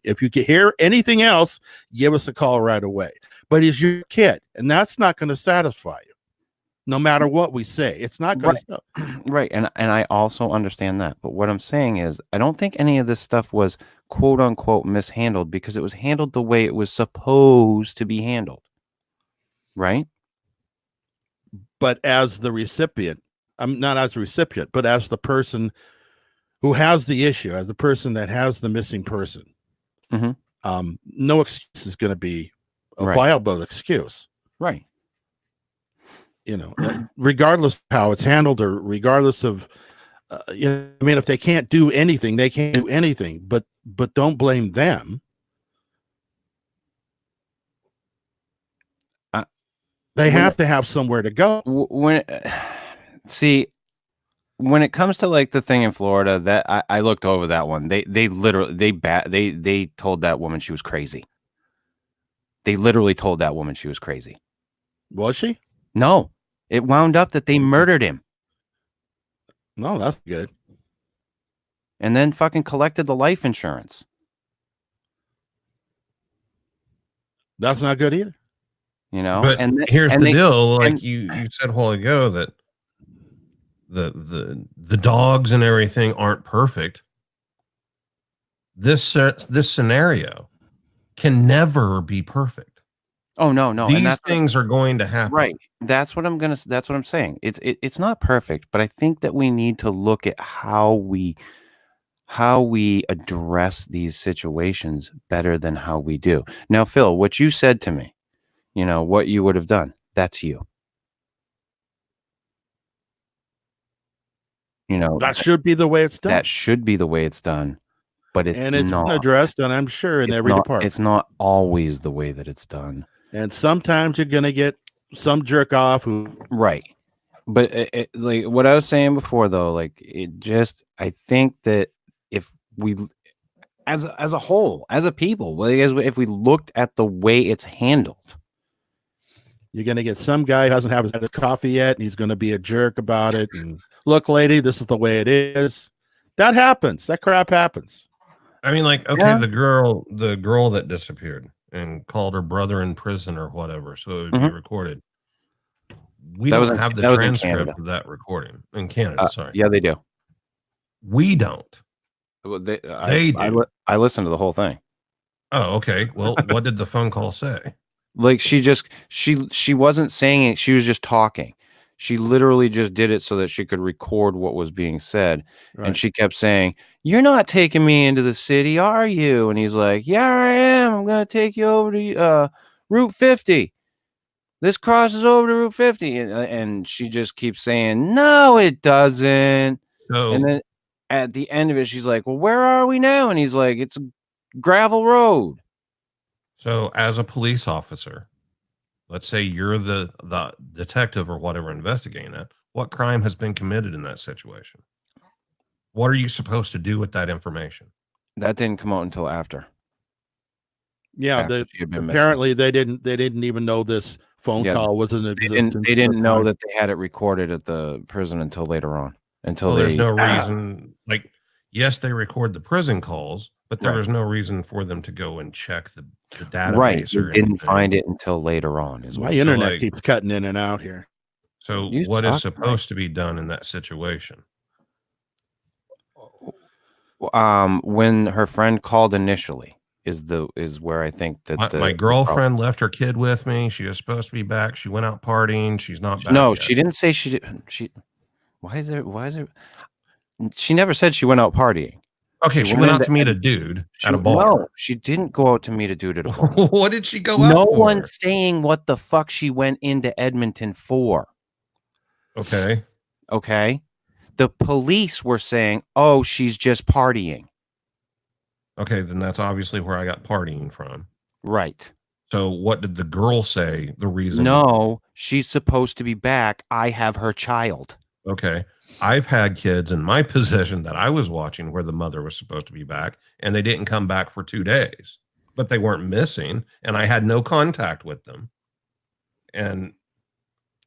if you can hear anything else, give us a call right away. But he's your kid, and that's not going to satisfy you, no matter what we say. It's not going to. Right, and I also understand that. But what I'm saying is, I don't think any of this stuff was quote unquote mishandled, because it was handled the way it was supposed to be handled. Right. But as the recipient, I'm not as a recipient, but as the person who has the issue, as the person that has the missing person, no excuse is going to be a viable excuse. Right. Regardless of how it's handled, or regardless of, if they can't do anything, they can't do anything, but don't blame them. They have to have somewhere to go. When it comes to the thing in Florida, that I looked over that one, they literally they told that woman she was crazy. They literally told that woman she was crazy. Was she? No, it wound up that they murdered him. No, that's good. And then fucking collected the life insurance. That's not good either. You know, But and here's and the they- deal. Like and- you said a while ago that the dogs and everything aren't perfect. This scenario can never be perfect. Oh no, and These that's things are going to happen. right. That's what I'm saying. It's not perfect, but I think that we need to look at how we address these situations better than how we do. Now, Phil, what you said to me, you know, what you would have done, that's you. You know, That should be the way it's done. that should be the way it's done, but it's And it's not. been addressed, and I'm sure in It's every not, department. it's not always the way that it's done. And sometimes you're going to get some jerk off who. Right. But like what I was saying before, though, like I think that if we, as a whole, as a people, like, if we looked at the way it's handled, You're going to get some guy who hasn't had his coffee yet, and he's going to be a jerk about it. And look, lady, this is the way it is. That happens. That crap happens. I mean, like, okay, Yeah. the girl that disappeared and called her brother in prison or whatever, so it would be recorded. We That was don't in- have the that was in transcript Canada. of that recording in Canada. Sorry, yeah, they do. we don't. Well, They I do. listened to the whole thing. Oh, okay. Well, what did the phone call say? Like she wasn't saying it. She was just talking. She literally just did it so that she could record what was being said. Right. And she kept saying, "You're not taking me into the city, are you?" And he's like, "Yeah, I am. I'm going to take you over to Route 50. This crosses over to Route 50." And she just keeps saying, "No, it doesn't." So, And then at the end of it, she's like, "Well, where are we now?" And he's like, "It's a gravel road." so as a police officer, let's say you're the detective or whatever investigating that. What crime has been committed in that situation? What are you supposed to do with that information? That didn't come out until after. Yeah, After she had been missing. apparently they didn't even know this phone Yeah, call was in They existence. didn't know that they had it recorded at the prison until later on. Until Well, there's they, no reason. Like, yes, they record the prison calls, but there Right. was no reason for them to go and check the database. right, Or they didn't anything. find it until later on. Is My what. internet like- keeps cutting in and out here. So, You what is suck, supposed to be done in that situation? When her friend called initially is where I think that My girlfriend left her kid with me. She was supposed to be back. She went out partying. She's not back. No, yet. she didn't say she did. Why is there? She never said she went out partying. Okay, she she went went out into to meet a dude She, at a bar. No, she didn't go out to meet a dude at a bar. What did she go No out for? one's saying what the fuck she went into Edmonton for. Okay. Okay. The police were saying, "Oh, she's just partying." Okay, then that's obviously where I got partying from. Right. So what did the girl say the reason? No, she's supposed to be back. I have her child. Okay. I've had kids in my possession that I was watching where the mother was supposed to be back and they didn't come back for 2 days, but they weren't missing and I had no contact with them. And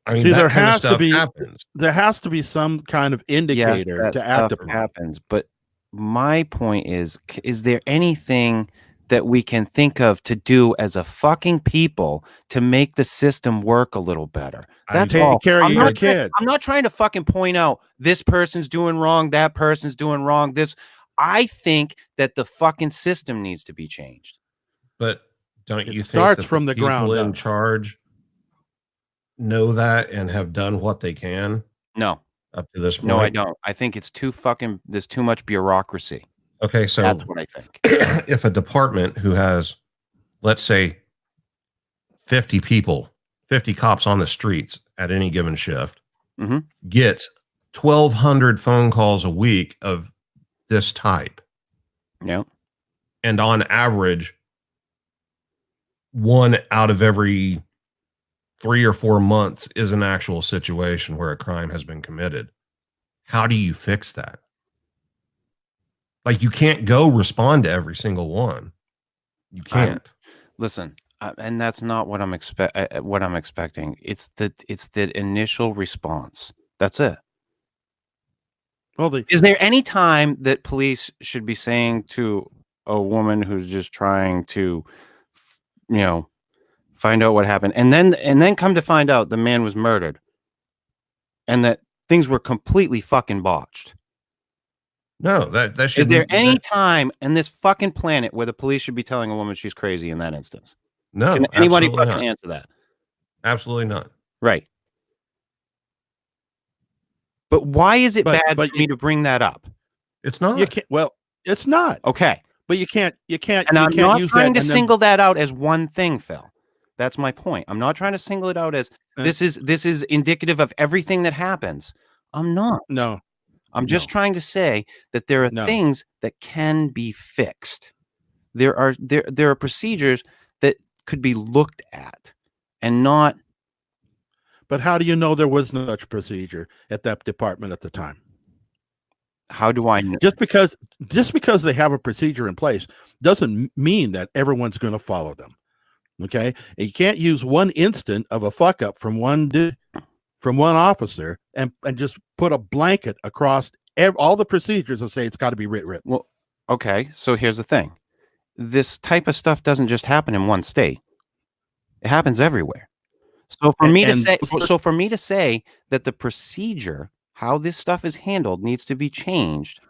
I mean, See, that there kind of has to stuff be- happens. There has to be some kind of indicator Yes, to that act stuff upon. happens. But my point is there anything that we can think of to do as a fucking people to make the system work a little better? That's Take all. care of I'm your not trying- kid. I'm not trying to fucking point out this person's doing wrong, that person's doing wrong. I think that the fucking system needs to be changed. But don't It you think starts that from the people ground in up. charge know that and have done what they can No, up to this point? no, I don't. I think it's there's too much bureaucracy. Okay, so That's what I think. if a department who has, let's say, 50 people, 50 cops on the streets at any given shift, Mhm. gets 1,200 phone calls a week of this type, Yeah. and on average, 1 out of every 3 or 4 months is an actual situation where a crime has been committed. How do you fix that? Like, you can't go respond to every single one. You can't. Listen, And that's not what I'm expecting. It's the initial response. That's it. Well, is there any time that police should be saying to a woman who's just trying to, find out what happened, and then come to find out the man was murdered, and that things were completely fucking botched? No, that should. Is there any time in this fucking planet where the police should be telling a woman she's crazy in that instance? No, Can anybody absolutely fucking not. answer that? Absolutely not. Right. But why is it bad for me to bring that up? It's not. You can't. Well, it's not. Okay. But you can't. And I'm not trying to single that out as one thing, Phil. That's my point. I'm not trying to single it out as this is indicative of everything that happens. I'm not. No. I'm just trying to say that there are things that can be fixed. There are procedures that could be looked at and not. But how do you know there was no such procedure at that department at the time? How do I know? Just because they have a procedure in place doesn't mean that everyone's going to follow them. Okay, and you can't use one instant of a fuck up from one officer and just put a blanket across all the procedures and say it's got to be written. Well, okay, so here's the thing: this type of stuff doesn't just happen in one state; it happens everywhere. So for me to say that the procedure, how this stuff is handled, needs to be changed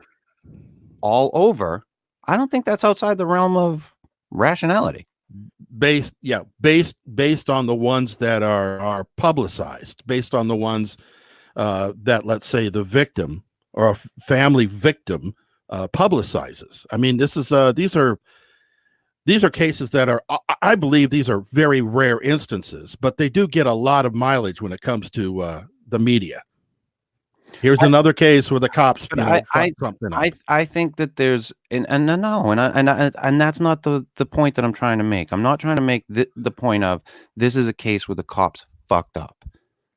all over, I don't think that's outside the realm of rationality. Based on the ones that are publicized, based on the ones that, let's say, the victim or a family victim publicizes. I mean, these are cases that are, I believe these are very rare instances, but they do get a lot of mileage when it comes to the media. Here's another case where the cops fucked something up. I think that there's and that's not the point that I'm trying to make. I'm not trying to make the point of this is a case where the cops fucked up.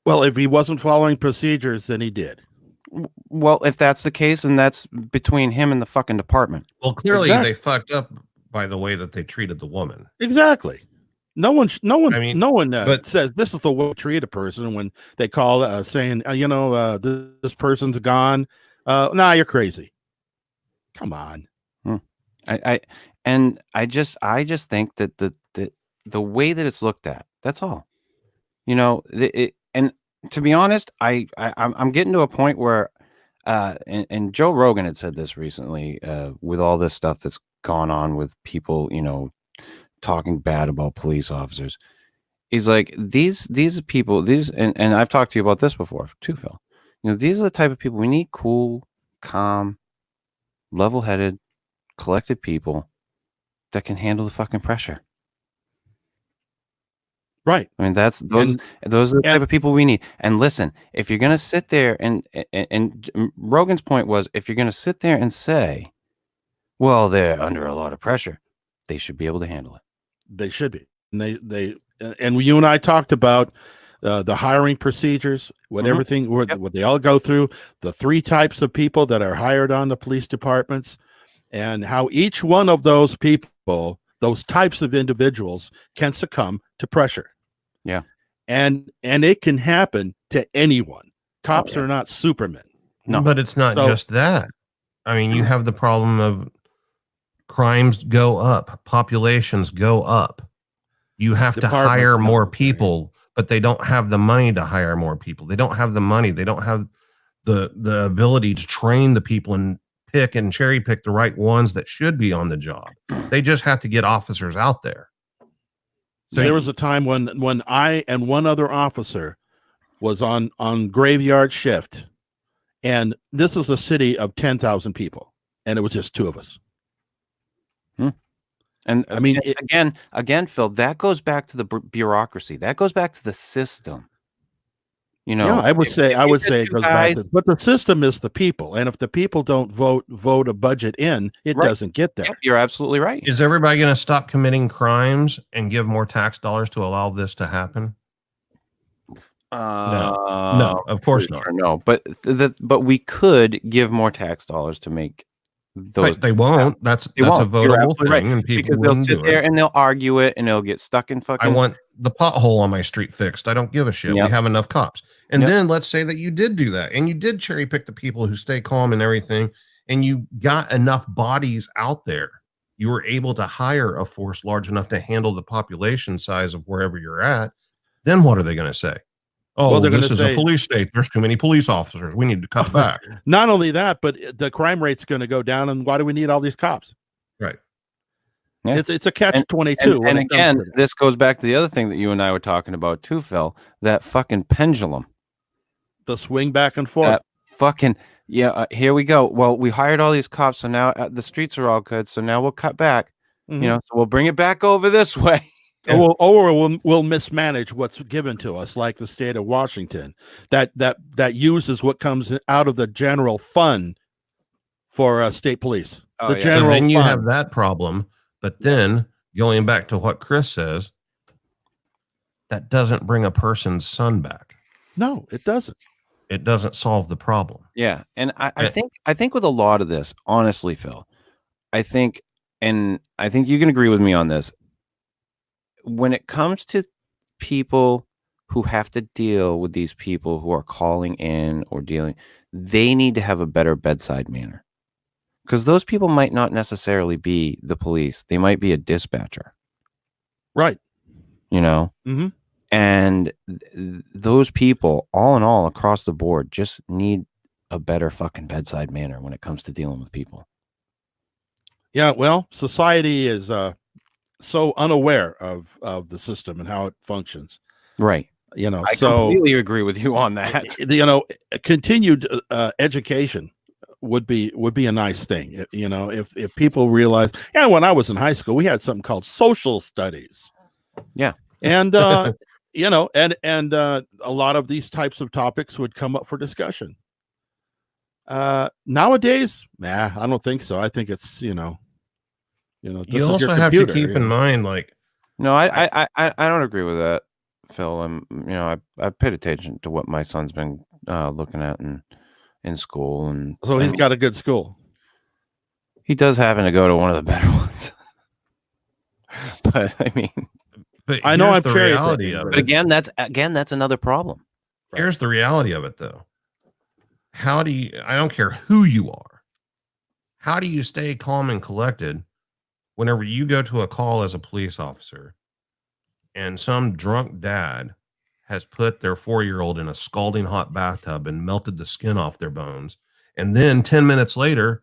Well, if he wasn't following procedures, then he did. Well, if that's the case, and that's between him and the fucking department. Well, clearly they fucked up by the way that they treated the woman. Exactly. No one says this is the way to treat a person when they call saying, this person's gone. Nah, you're crazy. Come on. I just think that the way that it's looked at, that's all. And to be honest, I'm getting to a point where, and Joe Rogan had said this recently, with all this stuff that's gone on with people, talking bad about police officers. He's like, these people, and I've talked to you about this before too, Phil. These are the type of people we need: cool, calm, level-headed, collected people that can handle the fucking pressure. Right. I mean, those are the type of people we need. And listen, if you're gonna sit there and Rogan's point was, if you're gonna sit there and say, well, they're under a lot of pressure, they should be able to handle it. They should be. And you and I talked about the hiring procedures, what they all go through, the 3 types of people that are hired on the police departments, and how each one of those people, those types of individuals, can succumb to pressure. Yeah. And it can happen to anyone. Cops are not supermen. No, but it's not just that. I mean, you have the problem of crimes go up, populations go up. You have to hire more people, but they don't have the money to hire more people. They don't have the money. They don't have the ability to train the people and pick and cherry pick the right ones that should be on the job. They just have to get officers out there. So there was a time when I and one other officer was on graveyard shift, and this is a city of 10,000 people, and it was just 2 of us. And I mean, again, Phil, that goes back to the bureaucracy. That goes back to the system. I would say it goes back to, but the system is the people, and if the people don't vote a budget in, it doesn't get there. Yep, you're absolutely right. Is everybody going to stop committing crimes and give more tax dollars to allow this to happen? No, of course not. No, but we could give more tax dollars to make those. They won't. That's a won't. You're votable absolutely thing, right. and people Because they'll wouldn't sit do there it. and they'll argue it, and they'll get stuck in fucking. I want the pothole on my street fixed. I don't give a shit. Yep. We have enough cops. And Yep. then let's say that you did do that, and you did cherry pick the people who stay calm and everything, and you got enough bodies out there. You were able to hire a force large enough to handle the population size of wherever you're at. Then what are they going to say? Oh, Well, they're this gonna is say- a police state. There's too many police officers. We need to cut back. Not only that, but the crime rate's going to go down. And why do we need all these cops? Right. Yeah. It's a catch-22. And again, this goes back to the other thing that you and I were talking about too, Phil. That fucking pendulum. The swing back and forth. That fucking here we go. Well, we hired all these cops, so now the streets are all good. So now we'll cut back. Mhm. You know, so we'll bring it back over this way. Or we'll mismanage what's given to us, like the state of Washington, that uses what comes out of the general fund for state police. Oh, The yeah. So general then you fund. have that problem. But then going back to what Chris says, that doesn't bring a person's son back. No, it doesn't. It doesn't solve the problem. Yeah, and I think with a lot of this, honestly, Phil, I think you can agree with me on this. When it comes to people who have to deal with these people who are calling in or dealing, they need to have a better bedside manner. Because those people might not necessarily be the police. They might be a dispatcher. Right. You know? Mm-hmm. And those people, all in all, across the board, just need a better fucking bedside manner when it comes to dealing with people. Yeah, well, society is so unaware of the system and how it functions. Right. You know, I completely agree with you on that. You know, continued education would be a nice thing. You know, if people realize, when I was in high school, we had something called social studies. Yeah. And you know, and a lot of these types of topics would come up for discussion. Nowadays, I don't think so. I think it's, you You also have to keep in mind, like, no, I don't agree with that, Phil. I paid attention to what my son's been looking at in school, and so he's got a good school. He does happen to go to one of the better ones, but I mean, but I know I'm the cherry reality picking, of but it. that's another problem. Here's the reality of it, though. How do you? I don't care who you are. How do you stay calm and collected whenever you go to a call as a police officer and some drunk dad has put their 4-year-old in a scalding hot bathtub and melted the skin off their bones, and then 10 minutes later,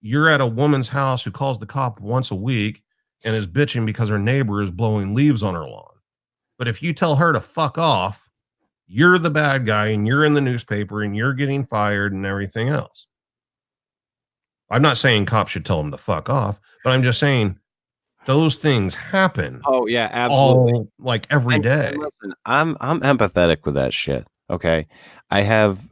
you're at a woman's house who calls the cop once a week and is bitching because her neighbor is blowing leaves on her lawn. But if you tell her to fuck off, you're the bad guy and you're in the newspaper and you're getting fired and everything else. I'm not saying cops should tell them to fuck off, but I'm just saying those things happen. Oh yeah, absolutely. Like every day. And listen, I'm empathetic with that shit. Okay, I have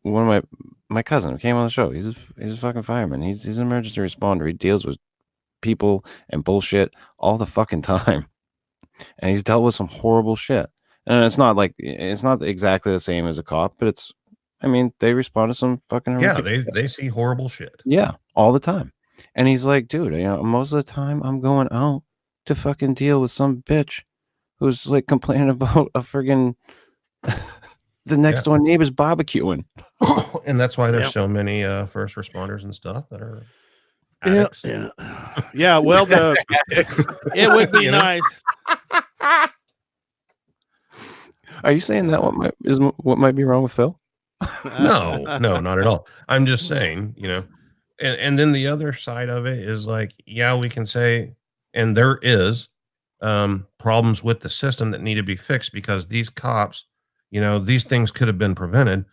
one of my cousin who came on the show. He's a fucking fireman. He's an emergency responder. He deals with people and bullshit all the fucking time, and he's dealt with some horrible shit. And it's not exactly the same as a cop, but they respond to some fucking they see horrible shit. Yeah, all the time. And he's like, dude, most of the time I'm going out to fucking deal with some bitch who's like complaining about a friggin' the next door neighbor's barbecuing. And that's why there's so many first responders and stuff that are addicts. Yeah. Well, it would be nice. Are you saying that what might be wrong with Phil? No, not at all. I'm just saying, and then the other side of it is like, we can say, and there is problems with the system that need to be fixed because these cops, these things could have been prevented.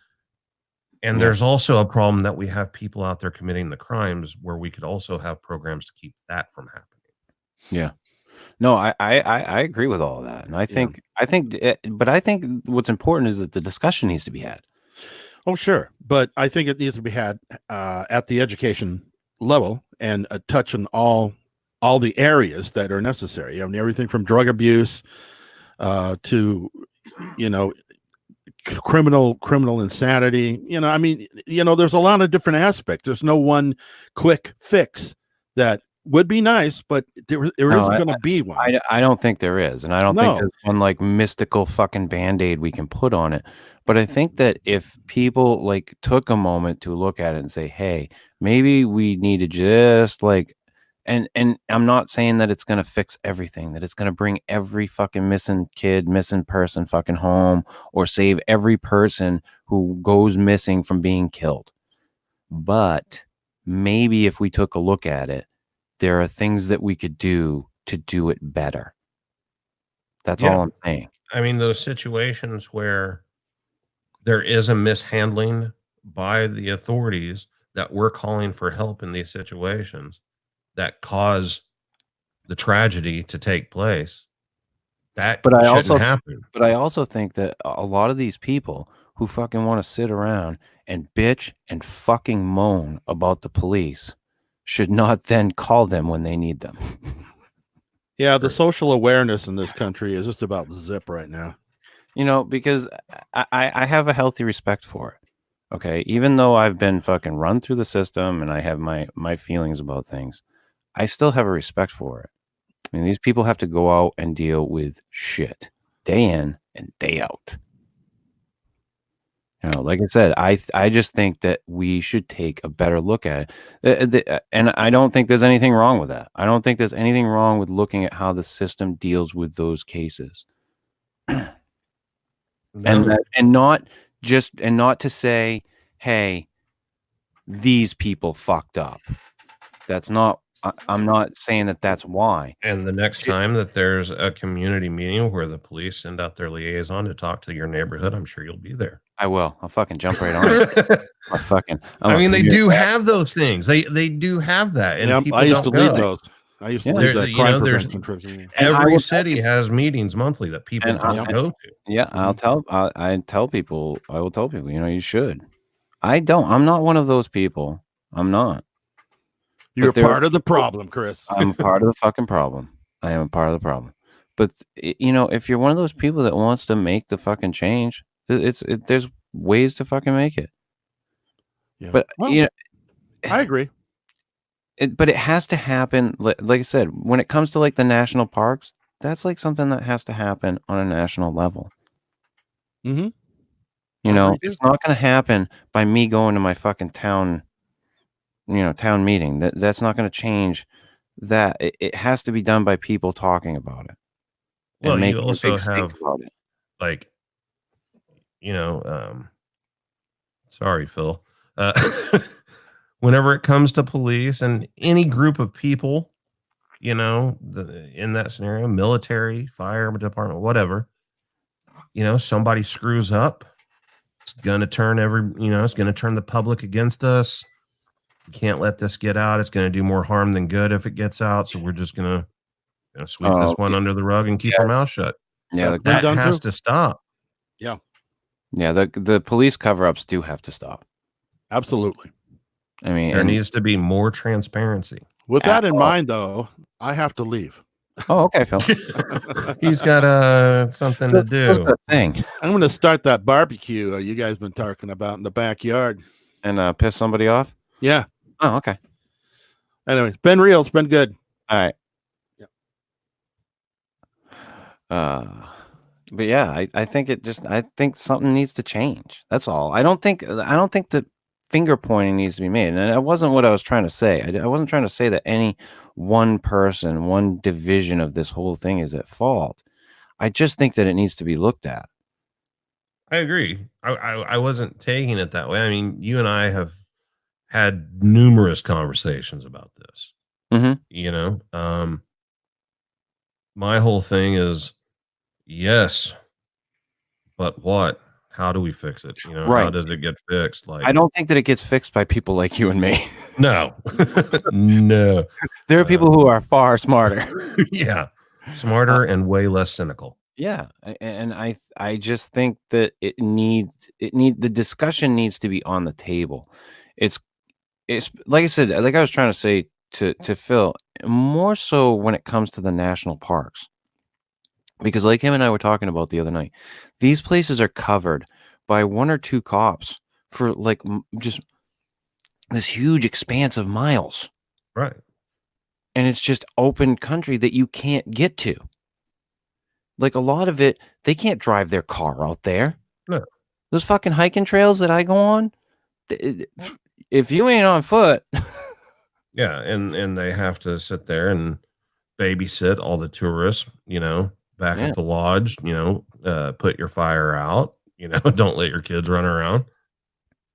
And there's also a problem that we have people out there committing the crimes where we could also have programs to keep that from happening. Yeah. No, I agree with all of that. And I think what's important is that the discussion needs to be had. Oh, sure. But I think it needs to be had at the education level and touch on all the areas that are necessary. Everything from drug abuse to, criminal insanity. I mean, there's a lot of different aspects. There's no one quick fix that would be nice, but there isn't going to be one. I don't think there is, and I don't think there's one like mystical fucking band-aid we can put on it. But I think that if people like took a moment to look at it and say, hey, maybe we need to just like, and I'm not saying that it's going to fix everything, that it's going to bring every fucking missing kid, missing person fucking home, or save every person who goes missing from being killed. But maybe if we took a look at it, there are things that we could do to do it better. That's all I'm saying. I mean, those situations where there is a mishandling by the authorities that we're calling for help in these situations that cause the tragedy to take place, that shouldn't happen. But I also think that a lot of these people who fucking want to sit around and bitch and fucking moan about the police should not then call them when they need them. Yeah, the social awareness in this country is just about zip right now. Because I have a healthy respect for it. Okay. Even though I've been fucking run through the system and I have my feelings about things, I still have a respect for it. I mean, these people have to go out and deal with shit day in and day out. Like I said, I just think that we should take a better look at it. And I don't think there's anything wrong with that. I don't think there's anything wrong with looking at how the system deals with those cases. And not to say, hey, these people fucked up. That's not, I'm not saying that that's why. And the next time that there's a community meeting where the police send out their liaison to talk to your neighborhood, I'm sure you'll be there. I will. I'll fucking jump right on it. I mean, they do have those things. They do have that. And I used to lead those. I used to lead that crime prevention training. Every city has meetings monthly that people don't go to. Yeah, I will tell people, you should. I'm not one of those people. I'm not. You're part of the problem, Chris. I'm part of the fucking problem. I am a part of the problem. But if you're one of those people that wants to make the fucking change, there's ways to fucking make it. Yeah. But I agree. But it has to happen. Like I said, when it comes to like the national parks, that's like something that has to happen on a national level. Mm-hmm. It's not going to happen by me going to my fucking town meeting. That's not going to change that. It has to be done by people talking about it. Well, you also have like, sorry, Phil. Whenever it comes to police and any group of people, in that scenario, military, fire department, whatever, somebody screws up, it's going to turn it's going to turn the public against us. You can't let this get out. It's going to do more harm than good if it gets out. So we're just going to sweep this one under the rug and keep our mouth shut. Yeah, that has to stop. Yeah. Yeah, the police cover-ups do have to stop. Absolutely. I mean, there needs to be more transparency. With that in mind, though, I have to leave. Oh, okay, Phil. He's got something to do. What's that thing? I'm going to start that barbecue you guys been talking about in the backyard. And piss somebody off? Yeah. Oh, okay. Anyway, it's been real. It's been good. All right. But yeah, I think something needs to change. That's all. I don't think that finger pointing needs to be made. And that wasn't what I was trying to say. I wasn't trying to say that any one person, one division of this whole thing is at fault. I just think that it needs to be looked at. I agree. I wasn't taking it that way. I mean, you and I have had numerous conversations about this. Mm-hmm. My whole thing is, yes, but what? How do we fix it? Right. How does it get fixed? Like, I don't think that it gets fixed by people like you and me. No, no. There are people who are far smarter. Yeah, smarter and way less cynical. Yeah, and I just think that the discussion needs to be on the table. It's like I said, like I was trying to say to Phil, more so when it comes to the national parks. Because like him and I were talking about the other night, these places are covered by 1 or 2 cops for like just this huge expanse of miles. Right. And it's just open country that you can't get to. Like a lot of it, they can't drive their car out there. No. Those fucking hiking trails that I go on, if you ain't on foot. Yeah, and they have to sit there and babysit all the tourists, back at the lodge, put your fire out, don't let your kids run around.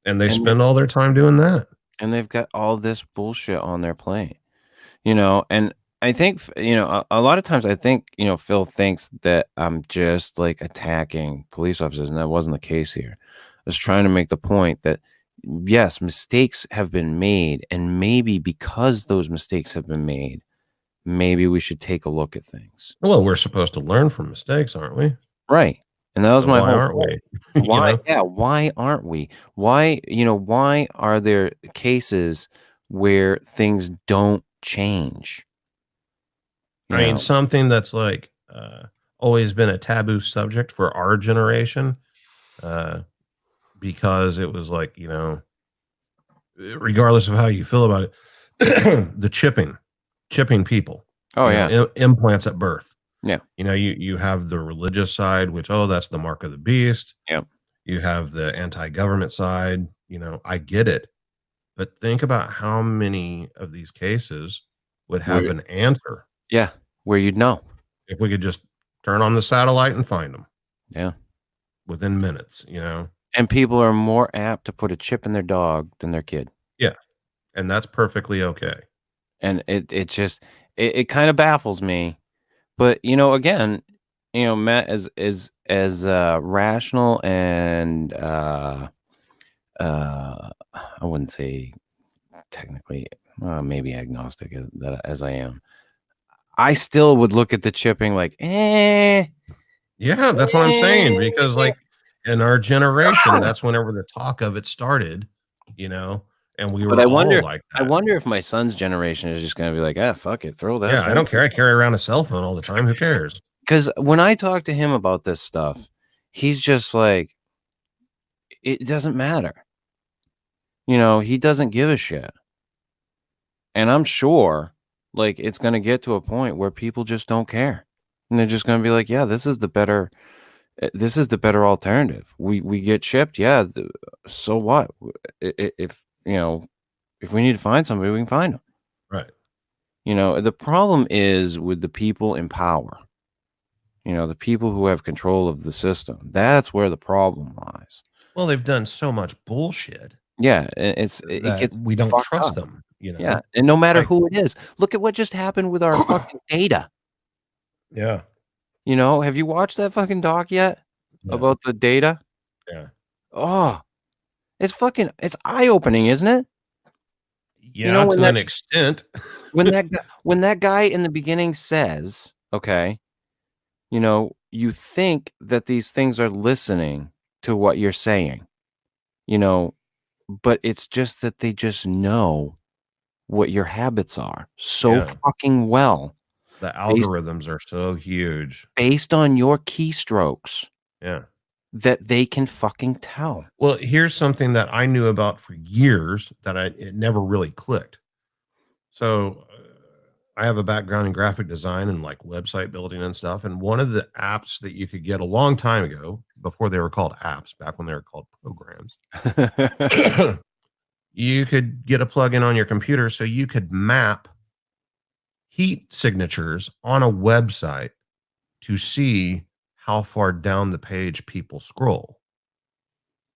And they spend all their time doing that. And they've got all this bullshit on their plate, and I think, a lot of times I think, Phil thinks that I'm just like attacking police officers, and that wasn't the case here. I was trying to make the point that, yes, mistakes have been made, and maybe because those mistakes have been made, maybe we should take a look at things. Well, we're supposed to learn from mistakes, aren't we? Right. And that was my why whole aren't point. we? Why? Yeah. Why aren't we? Why are there cases where things don't change? I mean, something that's like always been a taboo subject for our generation, because it was like, regardless of how you feel about it, the chipping people. Oh, yeah. Implants at birth. Yeah. You have the religious side, which, that's the mark of the beast. Yeah. You have the anti-government side. I get it. But think about how many of these cases would have an answer. Yeah. Where you'd know. If we could just turn on the satellite and find them. Yeah. Within minutes, And people are more apt to put a chip in their dog than their kid. Yeah. And that's perfectly okay. And it just kind of baffles me. But again, Matt is as rational and I wouldn't say technically maybe agnostic as I am. I still would look at the chipping like, Yeah, that's what I'm saying. Because like in our generation, that's whenever the talk of it started, and we were but I wonder, like that. I wonder if my son's generation is just going to be like, fuck it, throw that. Yeah, I don't care. I carry around a cell phone all the time. Who cares? Because when I talk to him about this stuff, he's just like, it doesn't matter. He doesn't give a shit. And I'm sure like it's going to get to a point where people just don't care. And they're just going to be like, yeah, this is the better alternative. We get chipped. Yeah. So what? If we need to find somebody, we can find them. Right. The problem is with the people in power, the people who have control of the system. That's where the problem lies. Well, they've done so much bullshit. Yeah. We don't trust them. Yeah. And no matter who it is, look at what just happened with our fucking data. Yeah. Have you watched that fucking doc yet about the data? Yeah. Oh, it's eye-opening, isn't it? Yeah, to an extent. when that guy in the beginning says, okay, you think that these things are listening to what you're saying, but it's just that they just know what your habits are so fucking well. The algorithms are so huge. Based on your keystrokes. Yeah. That they can fucking tell. Well, here's something that I knew about for years that it never really clicked. So I have a background in graphic design and like website building and stuff. And one of the apps that you could get a long time ago, before they were called apps, back when they were called programs, you could get a plugin on your computer so you could map heat signatures on a website to see how far down the page people scroll.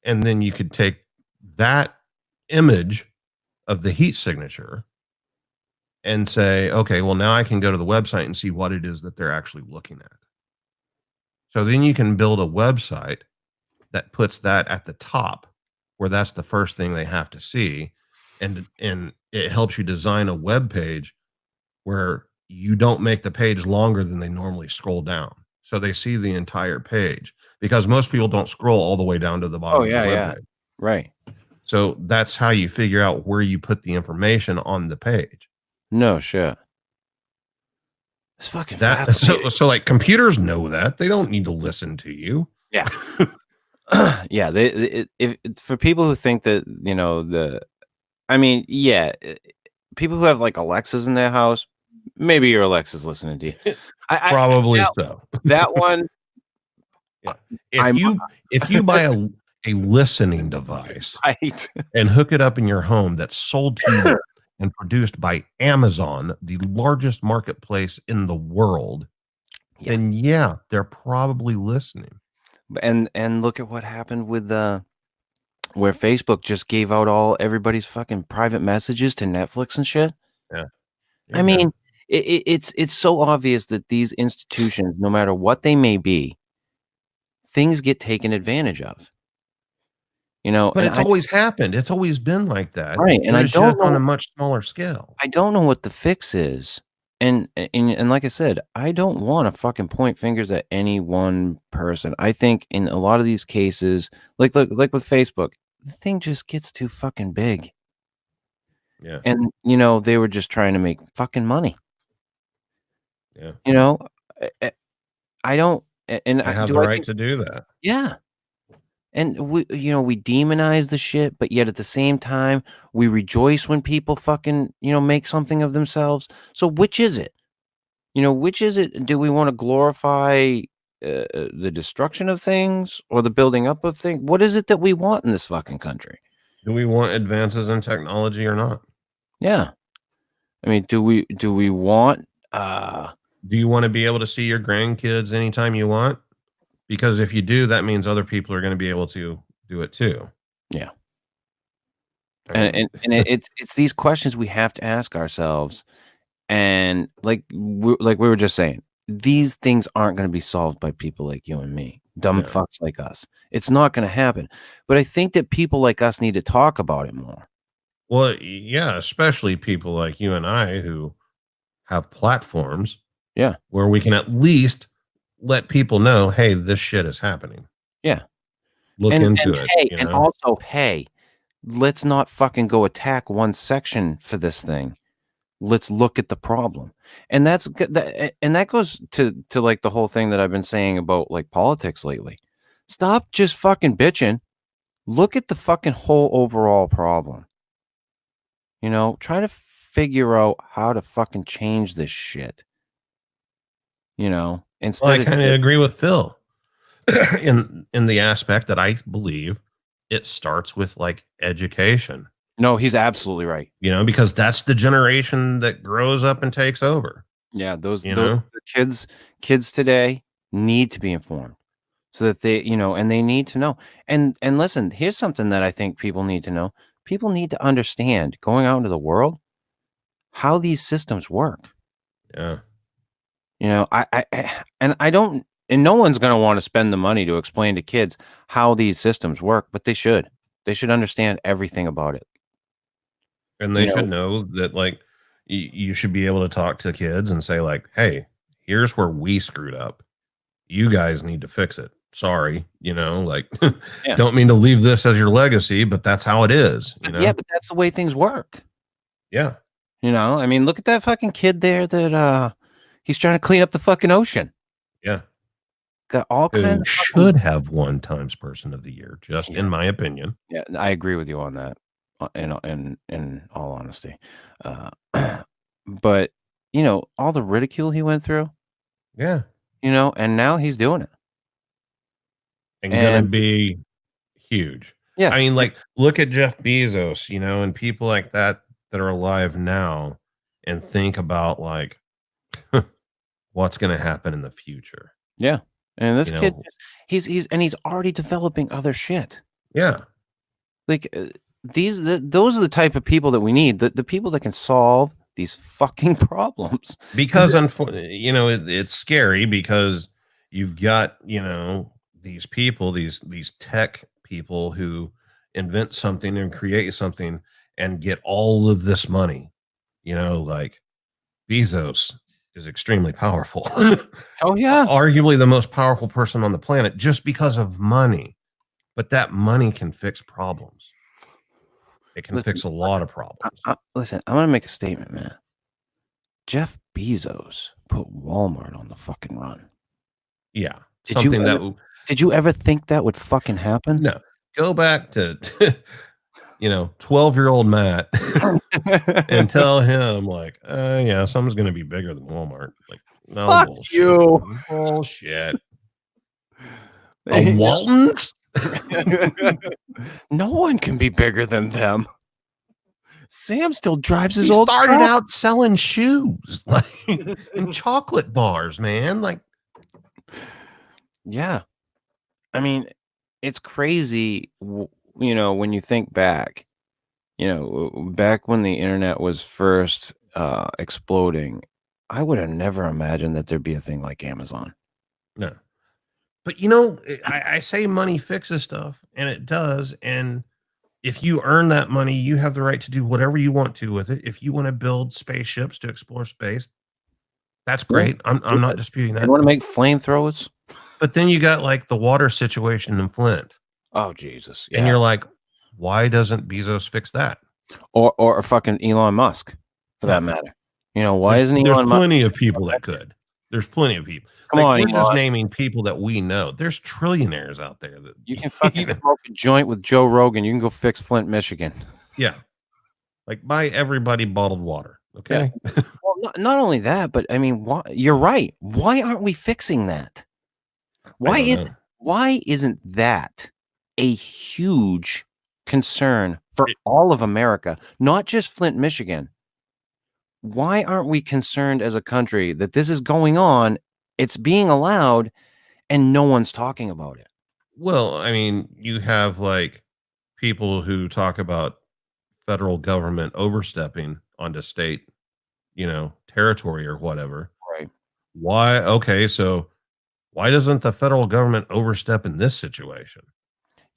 And then you could take that image of the heat signature and say, okay, well, now I can go to the website and see what it is that they're actually looking at. So then you can build a website that puts that at the top where that's the first thing they have to see. And it helps you design a web page where you don't make the page longer than they normally scroll down. So they see the entire page, because most people don't scroll all the way down to the bottom. Oh, yeah. Right. So that's how you figure out where you put the information on the page. No shit. It's fucking so like computers know that. They don't need to listen to you. Yeah. Yeah, if for people who think that, you know, I mean, yeah, people who have like Alexas in their house, maybe your Alexa's listening to you. Probably so. That one, Yeah. If you buy a listening device right, and hook it up in your home that's sold to you and produced by Amazon, the largest marketplace in the world, then yeah, they're probably listening. and look at what happened with where Facebook just gave out everybody's fucking private messages to Netflix and shit. Yeah. I mean, it's so obvious that these institutions, no matter what they may be, things get taken advantage of. You know, but it's always happened. It's always been like that, right? And it's just on a much smaller scale. I don't know what the fix is, and like I said, I don't want to fucking point fingers at any one person. I think in a lot of these cases, like with Facebook, the thing just gets too fucking big. Yeah. And, you know, they were just trying to make fucking money. Yeah. You know, I don't, and I have the right to do that. Yeah. And we demonize the shit, but yet at the same time, we rejoice when people fucking, make something of themselves. So which is it? Which is it? Do we want to glorify the destruction of things or the building up of things? What is it that we want in this fucking country? Do we want advances in technology or not? Yeah. I mean, do we want do you want to be able to see your grandkids anytime you want? Because if you do, that means other people are going to be able to do it too. Yeah. And it's these questions we have to ask ourselves. And like we were just saying, these things aren't going to be solved by people like you and me, dumb fucks like us. It's not going to happen. But I think that people like us need to talk about it more. Well, yeah, especially people like you and I who have platforms. Yeah. Where we can at least let people know, hey, this shit is happening. Yeah. Look into it. Hey, and also, hey, let's not fucking go attack one section for this thing. Let's look at the problem. And that goes to like the whole thing that I've been saying about like politics lately. Stop just fucking bitching. Look at the fucking whole overall problem. Try to figure out how to fucking change this shit. Instead I kind of agree with Phil in the aspect that I believe it starts with like education. No, he's absolutely right. Because that's the generation that grows up and takes over. Yeah, those kids today need to be informed so that they, and they need to know. And listen, here's something that I think people need to know. People need to understand going out into the world how these systems work. Yeah. I don't, and no one's going to want to spend the money to explain to kids how these systems work, but they should understand everything about it. And they should know that like you should be able to talk to kids and say like, hey, here's where we screwed up. You guys need to fix it. Sorry, don't mean to leave this as your legacy, but that's how it is. Yeah, but that's the way things work. Yeah. I mean, look at that fucking kid there that he's trying to clean up the fucking ocean. Yeah. Got all kinds of should have won Times Person of the Year, just in my opinion. Yeah, I agree with you on that. In all honesty, but all the ridicule he went through. Yeah. And now he's doing it. And gonna be huge. Yeah. I mean, like, look at Jeff Bezos, and people like that are alive now, and think about like what's gonna happen in the future. Yeah. And this kid, he's already developing other shit. Yeah. Like those are the type of people that we need. The people that can solve these fucking problems. Because it's scary because you've got these people, these tech people who invent something and create something and get all of this money. Like Bezos is extremely powerful. Oh yeah, arguably the most powerful person on the planet just because of money. But that money can fix problems. It can fix a lot of problems. Listen, I'm going to make a statement, man. Jeff Bezos put Walmart on the fucking run. Yeah. Did you ever think that would fucking happen? No. Go back to 12-year-old Matt and tell him like, yeah, something's gonna be bigger than Walmart. Like, no, Fuck bullshit. you. Bullshit. There A you go. Walton's? No one can be bigger than them. Sam still drives his He old started truck. out selling shoes, like and chocolate bars, man. Like, Yeah. I mean, it's crazy, when you think back, back when the internet was first exploding, I would have never imagined that there'd be a thing like Amazon. no. But I say money fixes stuff, and it does. And if you earn that money, you have the right to do whatever you want to with it. If you want to build spaceships to explore space, that's great. I'm not disputing that. You want to make flamethrowers? But then you got like the water situation in Flint. Oh, Jesus. Yeah. And you're like, why doesn't Bezos fix that? Or fucking Elon Musk, for that matter. Why isn't Elon There's Musk? plenty of people that could. There's plenty of people. Come on, we're just Elon. naming people that we know. There's trillionaires out there that You can fucking smoke a joint with Joe Rogan. You can go fix Flint, Michigan. Yeah. Like, buy everybody bottled water. Okay. Yeah. Well, not only that, but I mean, you're right. Why aren't we fixing that? Why isn't that a huge concern for all of America, not just Flint, Michigan? Why aren't we concerned as a country that this is going on? It's being allowed and no one's talking about it. Well, I mean, you have like people who talk about federal government overstepping onto state, territory or whatever. Right. Why? Okay. So why doesn't the federal government overstep in this situation?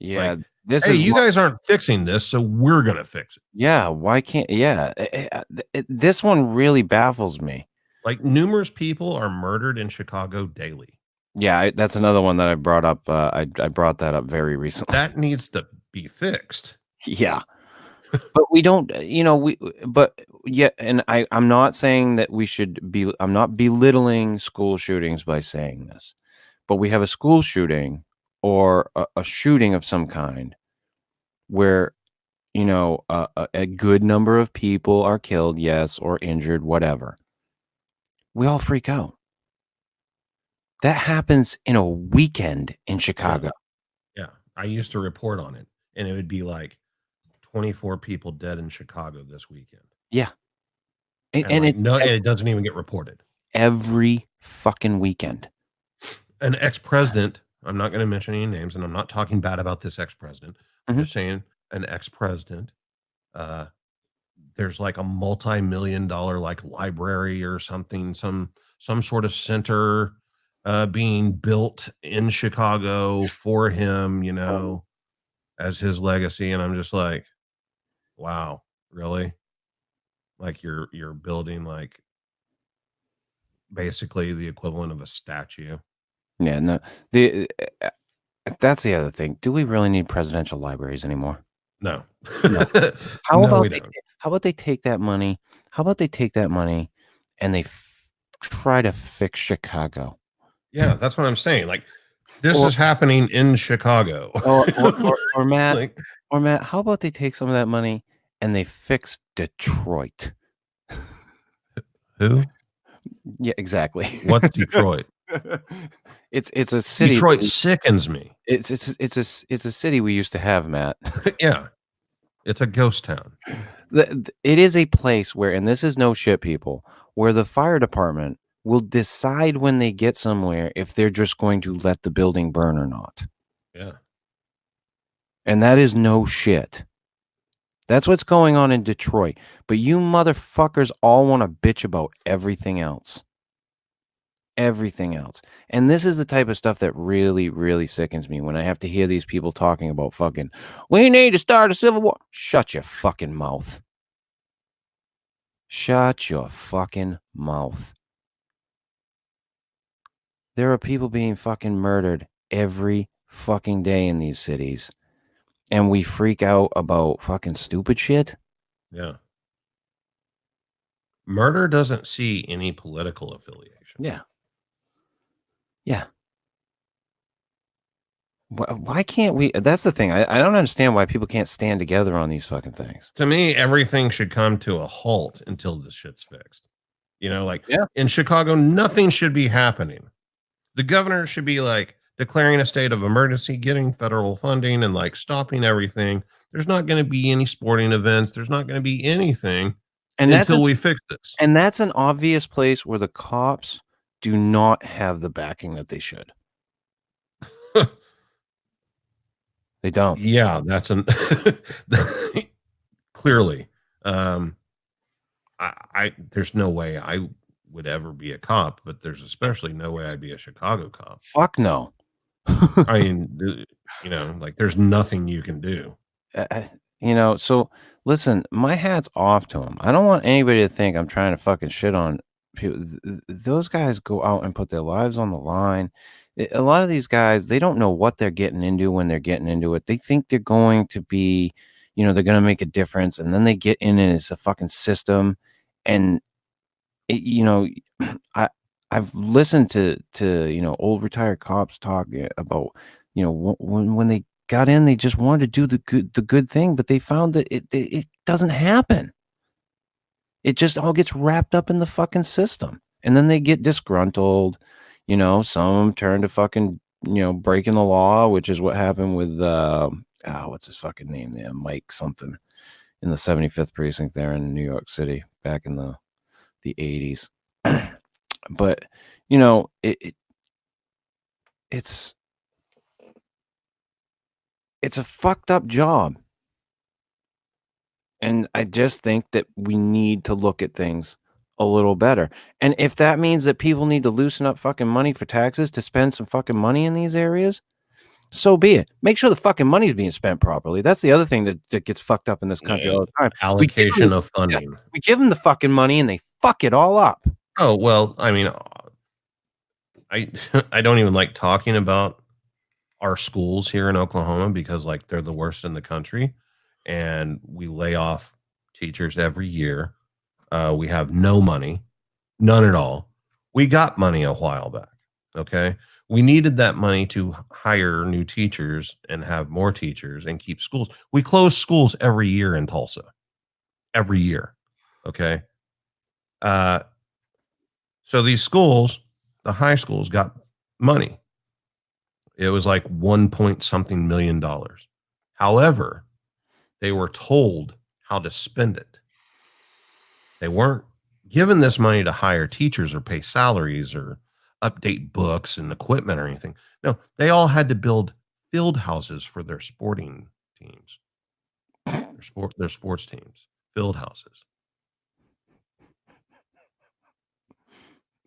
Yeah. Like, hey, you guys aren't fixing this, so we're going to fix it. Yeah. Why can't, this one really baffles me. Like, numerous people are murdered in Chicago daily. Yeah. That's another one that I brought up. I brought that up very recently. That needs to be fixed. Yeah. But we don't, and I'm not saying that we should be, I'm not belittling school shootings by saying this, but we have a school shooting or a shooting of some kind where, a good number of people are killed, yes, or injured, whatever. We all freak out. That happens in a weekend in Chicago. Yeah. I used to report on it, and it would be like 24 people dead in Chicago this weekend. Yeah. And it doesn't even get reported. Every fucking weekend. An ex-president, I'm not going to mention any names, and I'm not talking bad about this ex-president. I'm just saying an ex-president. There's like a multi-million-dollar like library or something, some sort of center being built in Chicago for him, as his legacy. And I'm just like, wow, really? Like you're building like basically the equivalent of a statue. Yeah, no. That's the other thing. Do we really need presidential libraries anymore? No. No. How No, about they take that money? How about they take that money and they try to fix Chicago? Yeah, that's what I'm saying. Like, this is happening in Chicago. Or Matt, Matt, how about they take some of that money and they fix Detroit? Who? Yeah, exactly. What's Detroit? It's a city. Detroit sickens me. It's a city we used to have, Matt. Yeah. It's a ghost town. It is a place where, and this is no shit, people, where the fire department will decide when they get somewhere if they're just going to let the building burn or not. Yeah. And that is no shit. That's what's going on in Detroit. But you motherfuckers all want to bitch about everything else. Everything else. And this is the type of stuff that really, really sickens me when I have to hear these people talking about fucking, we need to start a civil war. Shut your fucking mouth. Shut your fucking mouth. There are people being fucking murdered every fucking day in these cities. And we freak out about fucking stupid shit. Yeah. Murder doesn't see any political affiliation. Yeah. Yeah. Why can't we? That's the thing. I don't understand why people can't stand together on these fucking things. To me, everything should come to a halt until this shit's fixed. You know, like in Chicago, nothing should be happening. The governor should be like declaring a state of emergency, getting federal funding, and like stopping everything. There's not going to be any sporting events. There's not going to be anything until we fix this. And that's an obvious place where the cops do not have the backing that they should. They don't. Yeah, that's an clearly. I there's no way I would ever be a cop, but there's especially no way I'd be a Chicago cop. Fuck no. I mean, you know, like there's nothing you can do. You know, so listen, my hat's off to them. I don't want anybody to think I'm trying to fucking shit on people. Those guys go out and put their lives on the line. A lot of these guys, they don't know what they're getting into when they're getting into it. They think they're going to be, you know, they're going to make a difference, and then they get in and it's a fucking system. And you know, I've listened to you know, old retired cops talk about, you know, when they got in, they just wanted to do the good thing, but they found that it doesn't happen. It just all gets wrapped up in the fucking system, and then they get disgruntled. You know, some of them turn to fucking, you know, breaking the law, which is what happened with what's his fucking name there, Mike something, in the 75th precinct there in New York City back in the 80s. But you know, it's a fucked up job, and I just think that we need to look at things a little better. And if that means that people need to loosen up fucking money for taxes to spend some fucking money in these areas, so be it. Make sure the fucking money's being spent properly. That's the other thing that gets fucked up in this country all the time. Allocation of funding. We give them the fucking money and they fuck it all up. Oh, well, I mean, I don't even like talking about our schools here in Oklahoma because like they're the worst in the country, and we lay off teachers every year. We have no money, none at all. We got money a while back. Okay. We needed that money to hire new teachers and have more teachers and keep schools. We close schools every year in Tulsa, every year. Okay. So these schools, the high schools, got money. It was like $1 million. However, they were told how to spend it. They weren't given this money to hire teachers or pay salaries or update books and equipment or anything. No, they all had to build field houses for their sporting teams, their sports teams, field houses.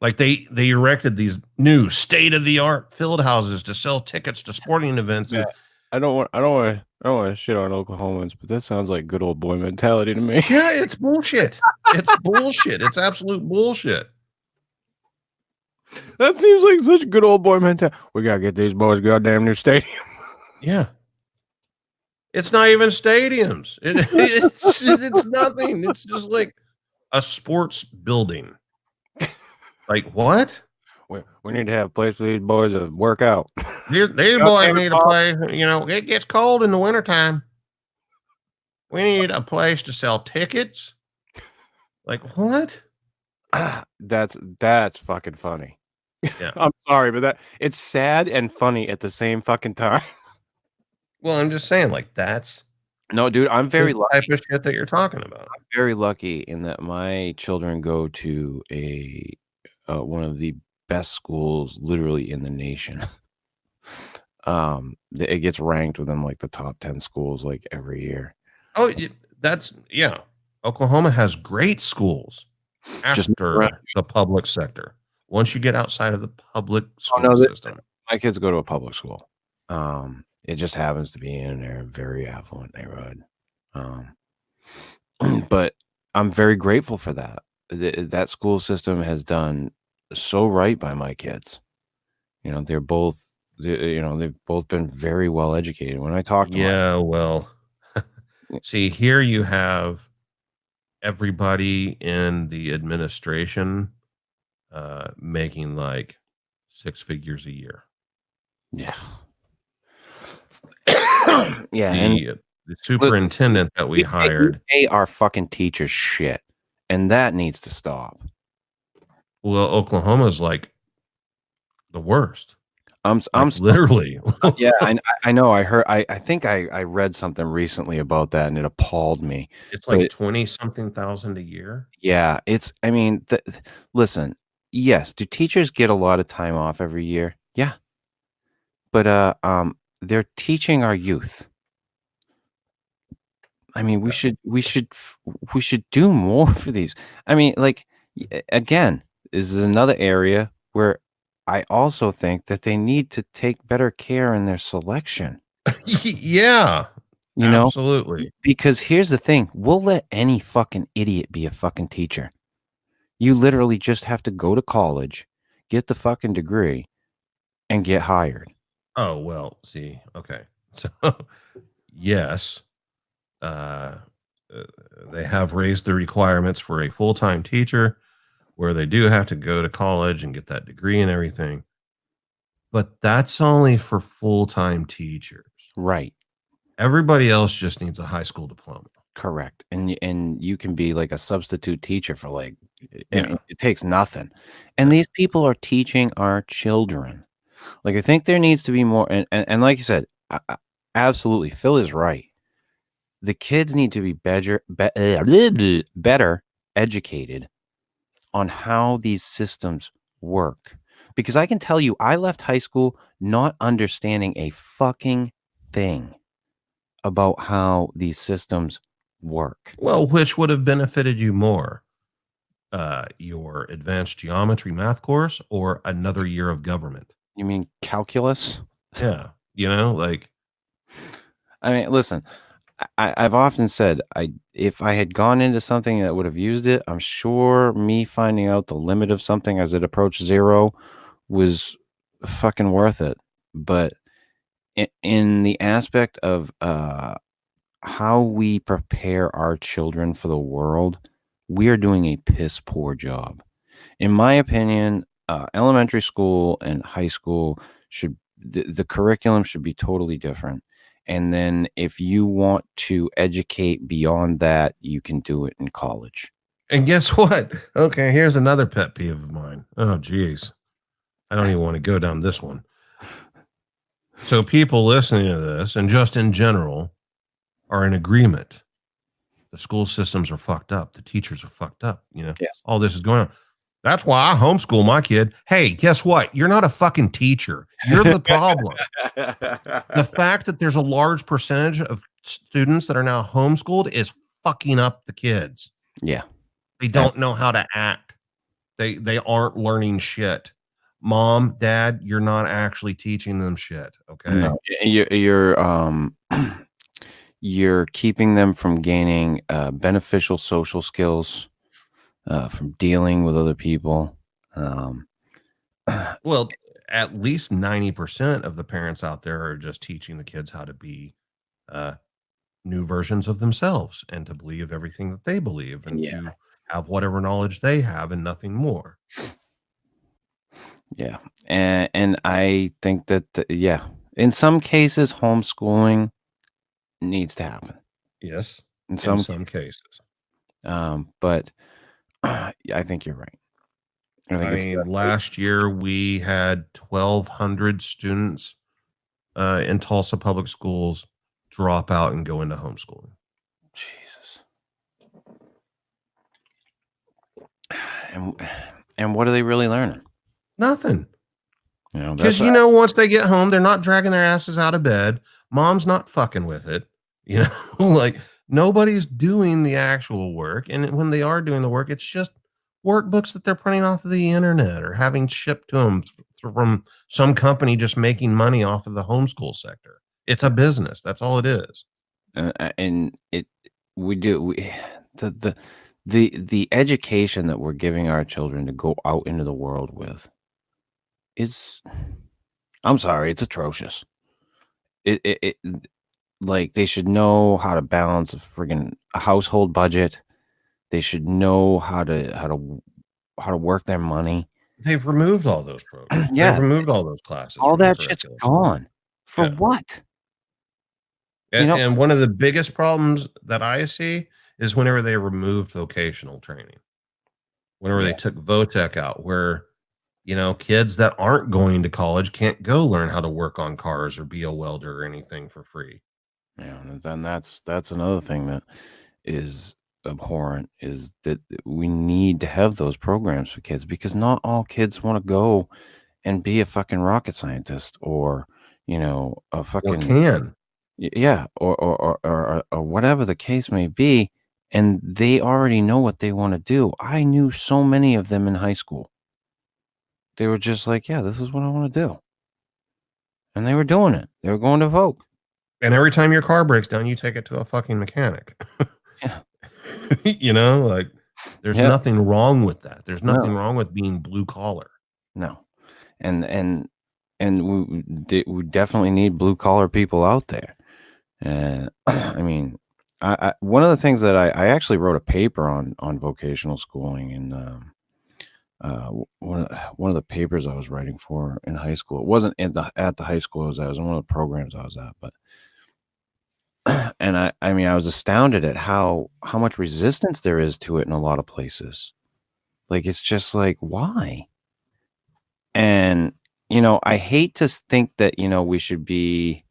Like they erected these new state-of-the-art field houses to sell tickets to sporting events. Yeah. I don't want to shit on Oklahomans, but that sounds like good old boy mentality to me. Yeah, it's bullshit. It's bullshit. It's absolute bullshit. That seems like such a good old boy mentality. We gotta get these boys goddamn new stadium. Yeah. It's not even stadiums. It's nothing. It's just like a sports building. Like what? We need to have a place for these boys to work out. These boys need a place. You know, it gets cold in the wintertime. We need a place to sell tickets. Like what? That's fucking funny. Yeah. I'm sorry, but it's sad and funny at the same fucking time. Well, I'm just saying, like that's no, dude. I'm very lucky. Type of shit that you're talking about. I'm very lucky in that my children go to one of the best schools literally in the nation. It gets ranked within like the top 10 schools like every year. Oh, yeah. Oklahoma has great schools after the public sector. Once you get outside of the public school system. My kids go to a public school. It just happens to be in a very affluent neighborhood. But I'm very grateful for that. That school system has done so right by my kids. You know, they've both been very well educated. When I talk to them, well, see, here you have everybody in the administration making like 6 figures a year. Yeah. Yeah, and the superintendent that we hired. Pay our fucking teachers shit, and that needs to stop. Well, Oklahoma's like the worst. I'm literally. Yeah, I know. I heard. I think I read something recently about that, and it appalled me. It's like 20-something thousand a year. Yeah, it's. I mean, listen. Yes, do teachers get a lot of time off every year? Yeah, but they're teaching our youth. I mean, we should do more for these. I mean, like, again, this is another area where I also think that they need to take better care in their selection. Yeah, you know, absolutely. Because here's the thing: we'll let any fucking idiot be a fucking teacher. You literally just have to go to college, get the fucking degree, and get hired. Oh well, see, okay, so yes. They have raised the requirements for a full-time teacher where they do have to go to college and get that degree and everything. But that's only for full-time teachers. Right. Everybody else just needs a high school diploma. Correct. And you can be like a substitute teacher for like, it takes nothing. And these people are teaching our children. Like, I think there needs to be more. And like you said, absolutely, Phil is right. The kids need to be better educated on how these systems work. Because I can tell you, I left high school not understanding a fucking thing about how these systems work. Well, which would have benefited you more? Your advanced geometry math course or another year of government? You mean calculus? Yeah. You know, like. I mean, listen. I've often said if I had gone into something that would have used it, I'm sure me finding out the limit of something as it approached zero was fucking worth it. But in the aspect of how we prepare our children for the world, we are doing a piss poor job. In my opinion, elementary school and high school the curriculum should be totally different. And then if you want to educate beyond that, you can do it in college. And guess what? Okay, here's another pet peeve of mine. Oh, geez. I don't even want to go down this one. So people listening to this, and just in general, are in agreement. The school systems are fucked up. The teachers are fucked up. You know, yes. All this is going on. That's why I homeschool my kid. Hey, guess what? You're not a fucking teacher. You're the problem. The fact that there's a large percentage of students that are now homeschooled is fucking up the kids. Yeah. They don't know how to act. They aren't learning shit. Mom, Dad, you're not actually teaching them shit. Okay. No, you're keeping them from gaining beneficial social skills. From dealing with other people. Well, at least 90% of the parents out there are just teaching the kids how to be new versions of themselves and to believe everything that they believe and to have whatever knowledge they have and nothing more. Yeah. And I think that, in some cases, homeschooling needs to happen. Yes. In some cases. But I think you're right. I mean, last year we had 1,200 students in Tulsa public schools drop out and go into homeschooling. Jesus. And what are they really learning? Nothing. Because once they get home, they're not dragging their asses out of bed. Mom's not fucking with it. Like nobody's doing the actual work. And when they are doing the work, it's just workbooks that they're printing off of the internet or having shipped to them from some company just making money off of the homeschool sector. It's a business. That's all it is. And the education that we're giving our children to go out into the world with is, I'm sorry, it's atrocious. It like they should know how to balance a friggin' household budget. They should know how to work their money. They've removed all those programs. Yeah. They've removed all those classes. All that shit's gone. For what? And one of the biggest problems that I see is whenever they removed vocational training, whenever they took VOTEC out, where, kids that aren't going to college can't go learn how to work on cars or be a welder or anything for free. Yeah, and then that's another thing that is abhorrent, is that we need to have those programs for kids, because not all kids want to go and be a fucking rocket scientist or a fucking or whatever the case may be, and they already know what they want to do. I knew so many of them in high school. They were just like, yeah, this is what I want to do, and they were doing it. They were going to Vogue. And every time your car breaks down, you take it to a fucking mechanic. Yeah. Like there's nothing wrong with that. There's nothing wrong with being blue collar. No. And we definitely need blue collar people out there. And I mean, I one of the things that I actually wrote a paper on vocational schooling, and one of the papers I was writing for in high school. It wasn't at the high school I was at. It was in one of the programs I was at, but. And I mean, I was astounded at how much resistance there is to it in a lot of places. Like, it's just like, why? And, I hate to think that, we should be,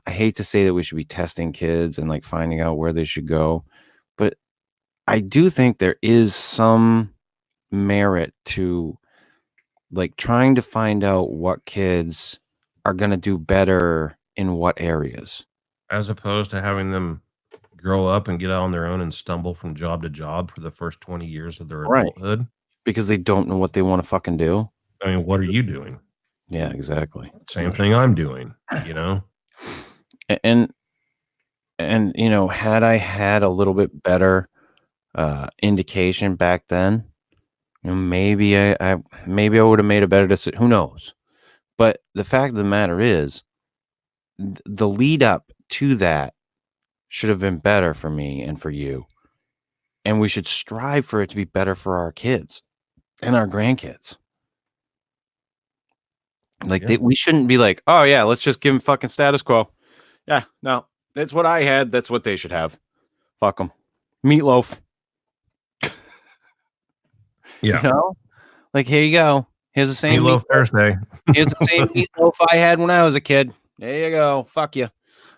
I hate to say that we should be testing kids and like finding out where they should go. But I do think there is some merit to like trying to find out what kids are going to do better in what areas. As opposed to having them grow up and get out on their own and stumble from job to job for the first 20 years of their adulthood. Because they don't know what they want to fucking do. I mean, what are you doing? Yeah, exactly. Same thing I'm doing, And had I had a little bit better indication back then, maybe I would have made a better decision. Who knows? But the fact of the matter is, the lead up to that should have been better for me and for you. And we should strive for it to be better for our kids and our grandkids. Like, we shouldn't be like, oh yeah, let's just give them fucking status quo. Yeah, no, that's what I had. That's what they should have. Fuck them. Meatloaf. Yeah. Like, here you go. Here's the same Meatloaf Thursday. Here's the same meatloaf I had when I was a kid. There you go. Fuck you.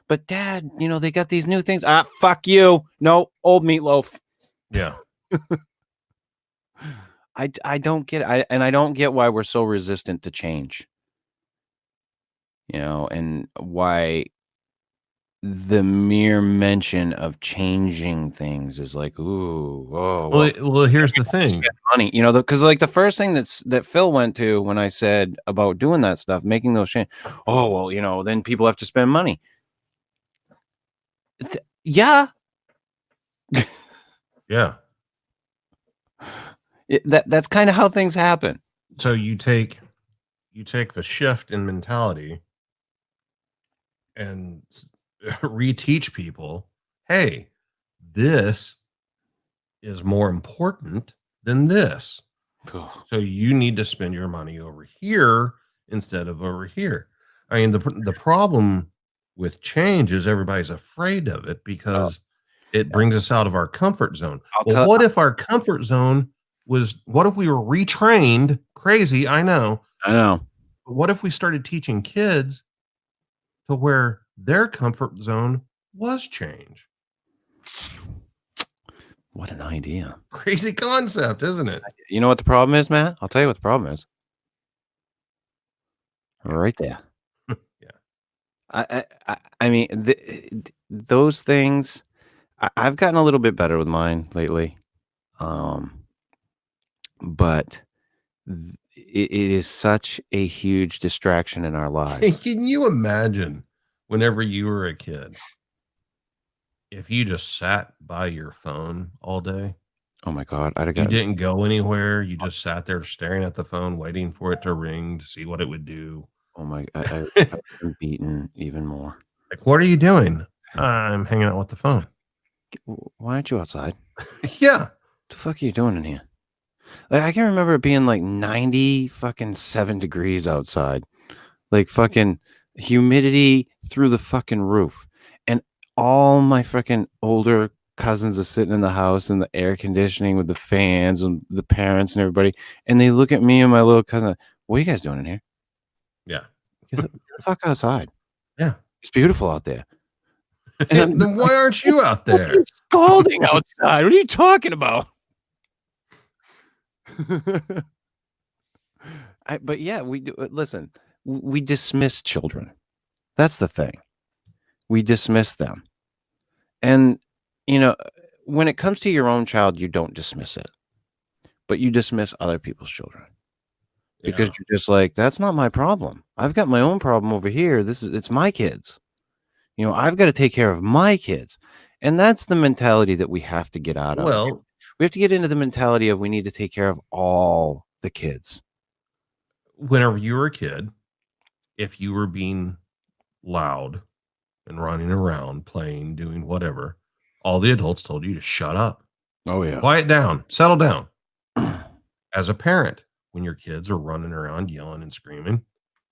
But Dad, they got these new things. Fuck you. No, old meatloaf. Yeah. I don't get it. I don't get why we're so resistant to change. And why the mere mention of changing things is like, ooh, whoa. Well, here's the thing. Money, because like the first thing that Phil went to when I said about doing that stuff, making those changes. Oh, well, then people have to spend money. Yeah. Yeah. That's kind of how things happen. So you take the shift in mentality and reteach people, hey, this is more important than this. Cool. So you need to spend your money over here instead of over here. I mean, the problem with change is everybody's afraid of it because it brings us out of our comfort zone. What if our comfort zone what if we were retrained? Crazy, I know. But what if we started teaching kids to where their comfort zone was change? What an idea. Crazy concept, isn't it? You know what the problem is, Matt? I'll tell you what the problem is. Right there. Yeah. I mean, those things, I've gotten a little bit better with mine lately. But it is such a huge distraction in our lives. Hey, can you imagine whenever you were a kid, if you just sat by your phone all day? Oh my God. You didn't go anywhere. You just sat there staring at the phone, waiting for it to ring to see what it would do. Oh my, I've been beaten even more. Like, what are you doing? I'm hanging out with the phone. Why aren't you outside? Yeah. What the fuck are you doing in here? Like, I can remember it being like 97 degrees outside, like fucking humidity through the fucking roof. all my freaking older cousins are sitting in the house in the air conditioning with the fans and the parents and everybody, and they look at me and my little cousin. What are you guys doing in here? Yeah. Get the fuck outside. Yeah. It's beautiful out there. And then why aren't you out there? It's scalding outside. What are you talking about? But yeah, we do. Listen, we dismiss children. That's the thing. We dismiss them. And, when it comes to your own child, you don't dismiss it. But you dismiss other people's children. Because you're just like, that's not my problem. I've got my own problem over here. It's my kids. I've got to take care of my kids. And that's the mentality that we have to get out of. Well, we have to get into the mentality of we need to take care of all the kids. Whenever you were a kid, if you were being loud and running around, playing, doing whatever, all the adults told you to shut up. Oh, yeah. Quiet down. Settle down. As a parent, when your kids are running around yelling and screaming,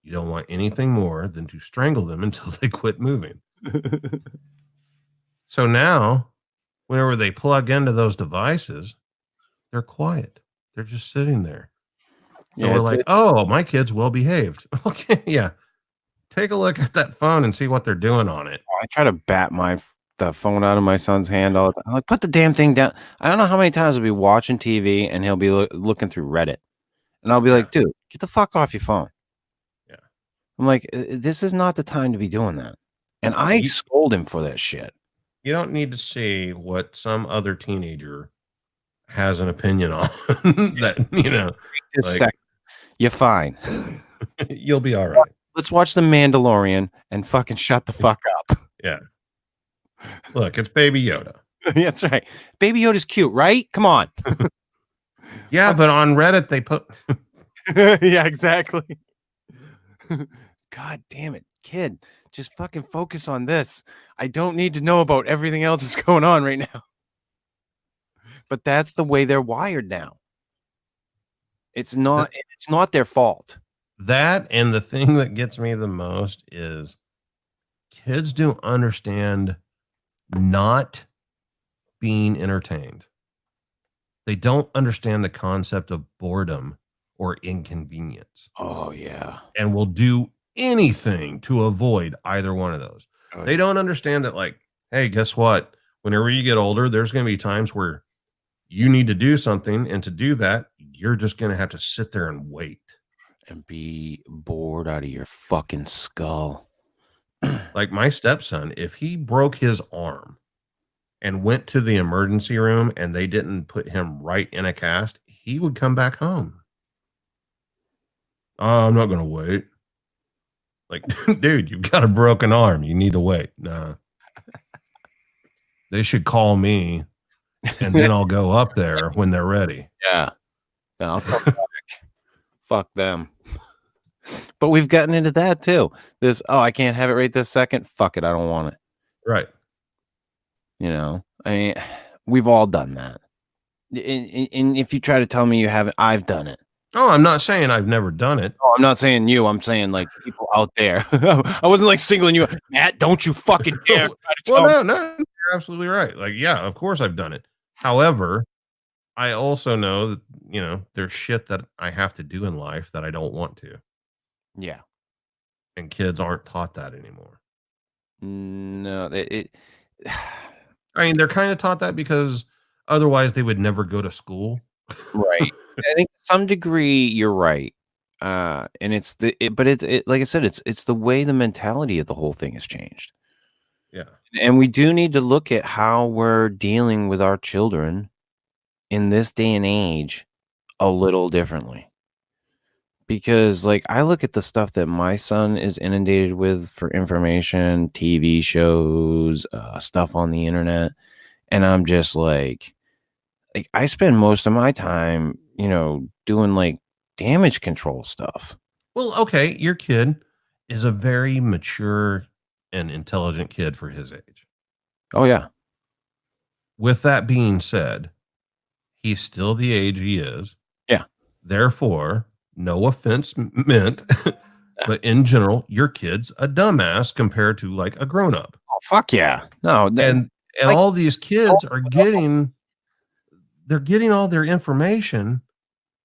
you don't want anything more than to strangle them until they quit moving. So now, whenever they plug into those devices, they're quiet. They're just sitting there. So Yeah, we're like, oh, my kid's well behaved. Okay, yeah. Take a look at that phone and see what they're doing on it. I try to bat the phone out of my son's hand all the time. I'm like, put the damn thing down. I don't know how many times I'll be watching TV and he'll be looking through Reddit. And I'll be like, dude, get the fuck off your phone. Yeah. I'm like, this is not the time to be doing that. And I scold him for that shit. You don't need to see what some other teenager has an opinion on that, you're fine. You'll be all right. Let's watch The Mandalorian and fucking shut the fuck up. Yeah. Look, it's Baby Yoda. That's right. Baby Yoda's cute, right? Come on. Yeah, but on Reddit they put yeah, exactly. God damn it, kid. Just fucking focus on this. I don't need to know about everything else that's going on right now. But that's the way they're wired now. It's not their fault. That, and the thing that gets me the most is kids don't understand not being entertained. They don't understand the concept of boredom or inconvenience. Oh, yeah. And will do anything to avoid either one of those. Oh, they don't understand that, like, hey, guess what? Whenever you get older, there's going to be times where you need to do something. And to do that, you're just going to have to sit there and wait. And be bored out of your fucking skull. Like my stepson, if he broke his arm and went to the emergency room and they didn't put him right in a cast, he would come back home. Oh, I'm not going to wait. Like, dude, you've got a broken arm. You need to wait. Nah. They should call me and then I'll go up there when they're ready. Yeah. Then I'll come back. Fuck them. But we've gotten into that too. I can't have it right this second. Fuck it. I don't want it. Right. I mean, we've all done that. And if you try to tell me you haven't, I've done it. Oh, I'm not saying I've never done it. Oh, I'm not saying you. I'm saying like people out there. I wasn't like singling you, Matt. Don't you fucking dare. Well, no, you're absolutely right. Like, yeah, of course I've done it. However, I also know that, there's shit that I have to do in life that I don't want to. Yeah. And kids aren't taught that anymore. No, I mean, they're kind of taught that because otherwise they would never go to school. Right. I think to some degree you're right. And it's like I said, it's the way the mentality of the whole thing has changed. Yeah. And we do need to look at how we're dealing with our children in this day and age a little differently. Because like I look at the stuff that my son is inundated with for information, TV shows, stuff on the internet, and I'm just like I spend most of my time, doing like damage control stuff. Well, okay, your kid is a very mature and intelligent kid for his age. Oh yeah. With that being said, he's still the age he is. Yeah. Therefore, no offense meant, but in general, your kid's a dumbass compared to like a grown up. fuck yeah. No, And like- all these kids are getting all their information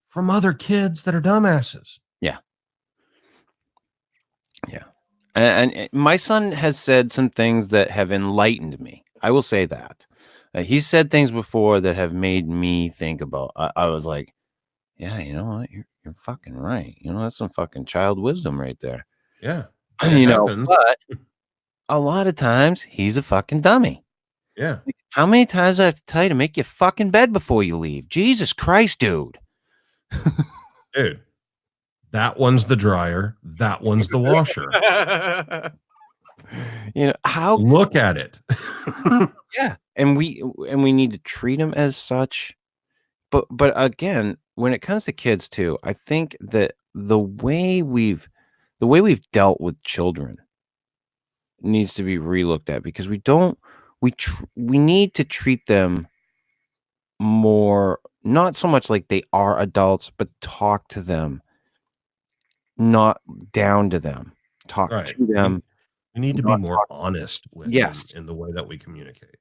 from other kids that are dumbasses. Yeah. Yeah. And my son has said some things that have enlightened me. I will say that. He's said things before that have made me think about. I was like, yeah, you know what? You're fucking right. You know, that's some fucking child wisdom right there. Yeah. You know, happens. but a lot of times he's a fucking dummy. Yeah. Like, how many times do I have to tell you to make your fucking bed before you leave? Jesus Christ, dude. Dude, that one's the dryer. That one's the washer. You know, how Look at it. yeah. And we need to treat them as such. But again, when it comes to kids too, I think that the way we've dealt with children needs to be relooked at, because we need to treat them more, not so much like they are adults, but talk to them, not down to them. Talk Right. to them. We need to be more honest with Yes. them in the way that we communicate.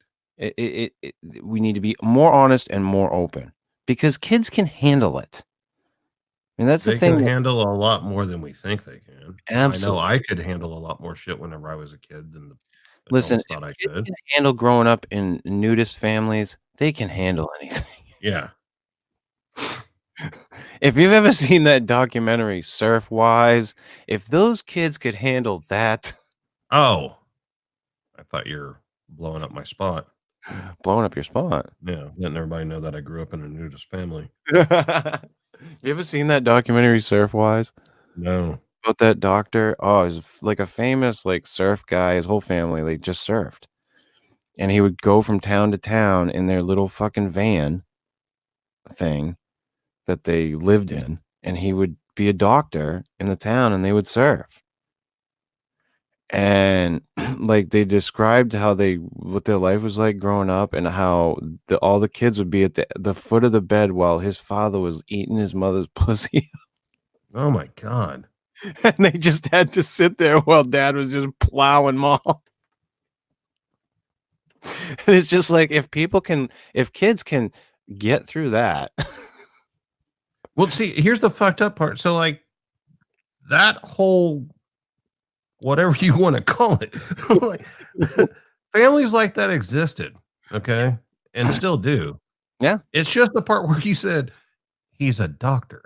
We need to be more honest and more open, because kids can handle it. And that's They the thing. can handle a lot more than we think they can. Absolutely. I know I could handle a lot more shit whenever I was a kid than the Listen, adults thought I if kids could. can handle growing up in nudist families, they can handle anything. Yeah. If you've ever seen that documentary, Surf Wise, if those kids could handle that. Oh, I thought you were blowing up my spot. Blowing up your spot. Yeah, letting everybody know that I grew up in a nudist family. You ever seen that documentary, Surf Wise? No. About that doctor? Oh, he's like a famous like surf guy. His whole family, they just surfed. And he would go from town to town in their little fucking van thing that they lived in, and he would be a doctor in the town, and they would surf. And like they described what their life was like growing up, and how all the kids would be at the foot of the bed while his father was eating his mother's pussy. Oh my God. And they just had to sit there while dad was just plowing mom. And it's just like, if kids can get through that. Well, see, here's the fucked up part. So like that whole, whatever you want to call it, like, families like that existed. Okay. And still do. Yeah. It's just the part where he said he's a doctor.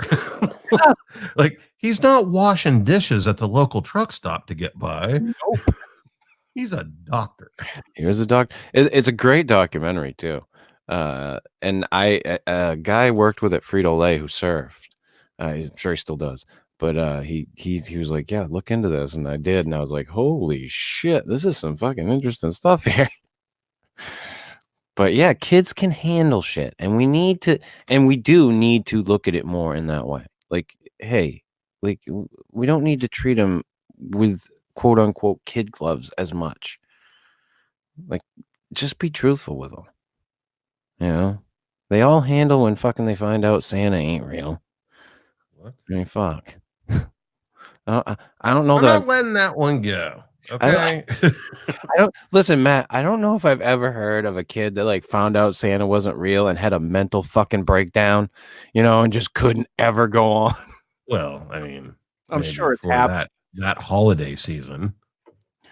Like, he's not washing dishes at the local truck stop to get by. Nope. He's a doctor. Here's a doc. It's a great documentary too. And a guy worked with at Frito-Lay who surfed. I'm sure he still does. But he was like, yeah, look into this, and I did, and I was like, holy shit, this is some fucking interesting stuff here. But yeah, kids can handle shit, and we do need to look at it more in that way. Like, hey, like we don't need to treat them with quote unquote kid gloves as much. Like, just be truthful with them. You know, they all handle when fucking they find out Santa ain't real. What? I mean, fuck. I don't know I'm that not letting that one go. Okay. I don't listen, Matt. I don't know if I've ever heard of a kid that like found out Santa wasn't real and had a mental fucking breakdown, you know, and just couldn't ever go on. Well, I mean, I'm maybe sure it's for happened. that holiday season.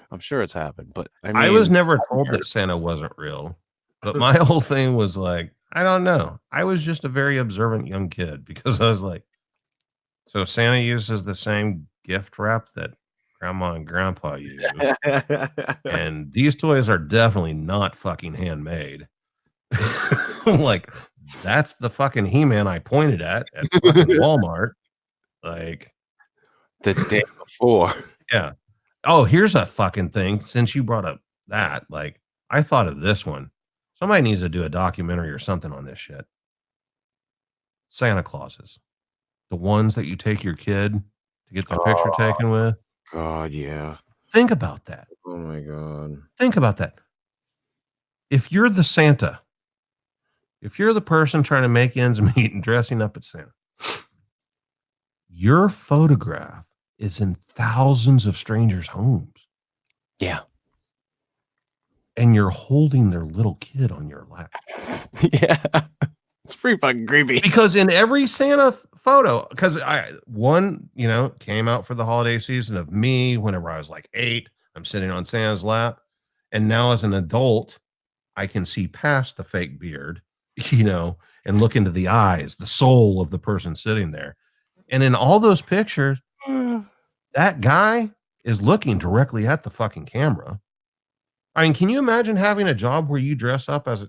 I'm sure it's happened, but I was never told that Santa wasn't real. But my whole thing was like, I don't know. I was just a very observant young kid, because I was like, so Santa uses the same gift wrap that Grandma and Grandpa use. And these toys are definitely not fucking handmade. Like, that's the fucking He-Man I pointed at fucking Walmart. Like, the day before. Yeah. Oh, here's a fucking thing. Since you brought up that, like, I thought of this one. Somebody needs to do a documentary or something on this shit. Santa Clauses. The ones that you take your kid to get their picture taken with. God, yeah. Think about that. Oh my God. Think about that. If you're the Santa, if you're the person trying to make ends meet and dressing up as Santa, your photograph is in thousands of strangers' homes. Yeah. and you're holding their little kid on your lap. Yeah. It's pretty fucking creepy. Because in every Santa photo, because one, came out for the holiday season of me whenever I was like 8, I'm sitting on Santa's lap. And now as an adult, I can see past the fake beard, and look into the eyes, the soul of the person sitting there. And in all those pictures, that guy is looking directly at the fucking camera. I mean, can you imagine having a job where you dress up as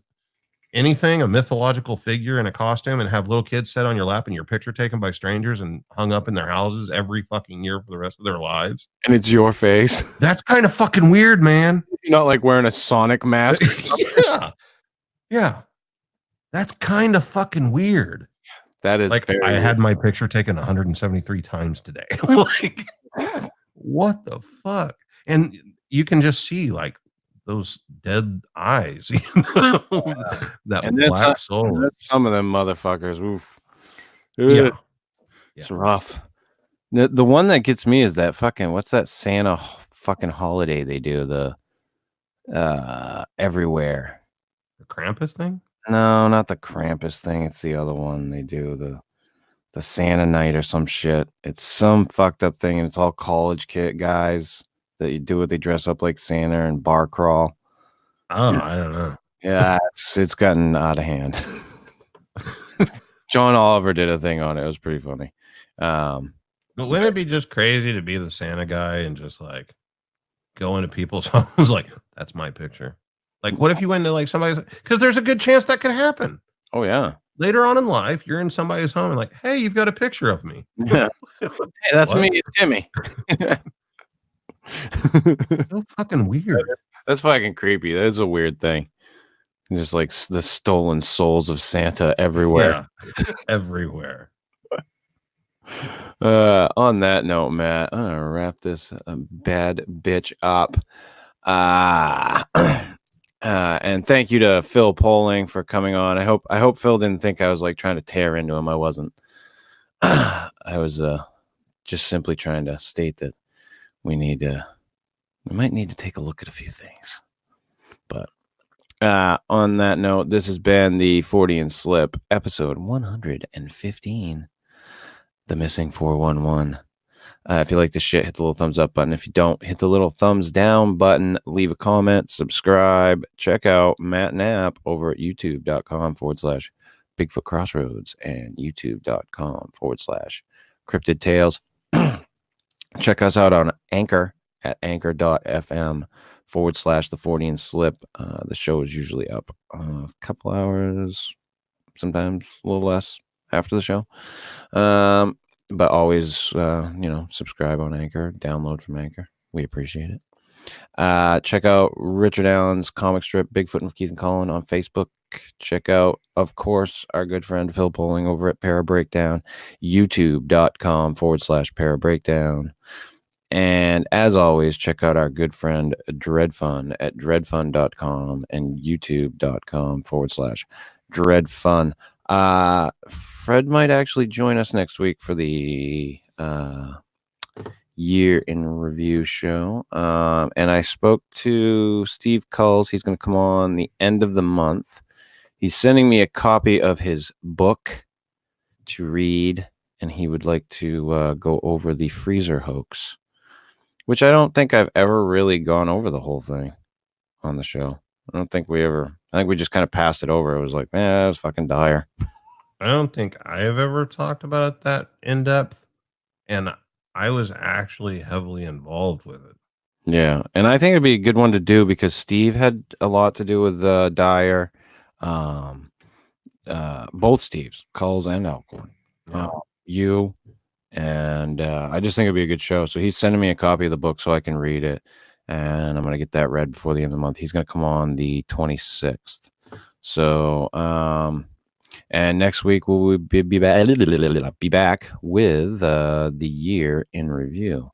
anything, a mythological figure in a costume, and have little kids sit on your lap and your picture taken by strangers and hung up in their houses every fucking year for the rest of their lives? And it's your face. That's kind of fucking weird, man. You're not like wearing a Sonic mask. Yeah. That's kind of fucking weird. That is like I had my picture taken 173 times today. Like, what the fuck? And you can just see like those dead eyes, that and black soul. That's some of them motherfuckers. Oof. Yeah. It's rough. The one that gets me is that fucking, what's that Santa fucking holiday they do? The everywhere. The Krampus thing? No, not the Krampus thing. It's the other one they do, the Santa night or some shit. It's some fucked up thing, and it's all college kid guys that you do it. They dress up like Santa and bar crawl. Oh, I don't know. Yeah, it's gotten out of hand. John Oliver did a thing on it. It was pretty funny. But wouldn't it be just crazy to be the Santa guy and just like go into people's homes like, that's my picture? Like, what if you went to like somebody's, because there's a good chance that could happen. Oh yeah. Later on in life, you're in somebody's home and like, hey, you've got a picture of me. Yeah. Hey, that's me, it's Timmy. So fucking weird. That's fucking creepy. That is a weird thing. Just like the stolen souls of Santa everywhere. Yeah. Everywhere. On that note, Matt, I'm gonna wrap this bad bitch up. And thank you to Phil Poling for coming on. I hope Phil didn't think I was like trying to tear into him. I wasn't. I was just simply trying to state that we might need to take a look at a few things. But on that note, this has been the Fortean Slip, episode 115, The Missing 411. If you like this shit, hit the little thumbs up button. If you don't, hit the little thumbs down button. Leave a comment, subscribe. Check out Matt Knapp over at youtube.com/bigfootcrossroads and youtube.com/cryptid tales. Check us out on Anchor at anchor.fm/the Fortean Slip. The show is usually up a couple hours, sometimes a little less after the show. But always, subscribe on Anchor, download from Anchor. We appreciate it. Check out Richard Allen's comic strip, Bigfoot with Keith and Colin, on Facebook. Check out, of course, our good friend Phil Poling over at Parabreakdown, youtube.com/Parabreakdown. And as always, check out our good friend Dred Funn at dredfunn.com and youtube.com/Dred Funn. Fred might actually join us next week for the year in review show. And I spoke to Steve Culls. He's going to come on the end of the month. He's sending me a copy of his book to read, and he would like to go over the freezer hoax, which I don't think I've ever really gone over the whole thing on the show. I think we just kind of passed it over. It was like, it was fucking dire. I don't think I have ever talked about it that in depth, and I was actually heavily involved with it. Yeah, and I think it'd be a good one to do because Steve had a lot to do with Dyer. Both Steves, Culls and Alcorn. You. And I just think it'd be a good show. So he's sending me a copy of the book so I can read it. And I'm going to get that read before the end of the month. He's going to come on the 26th. So, and next week we'll be back with the year in review.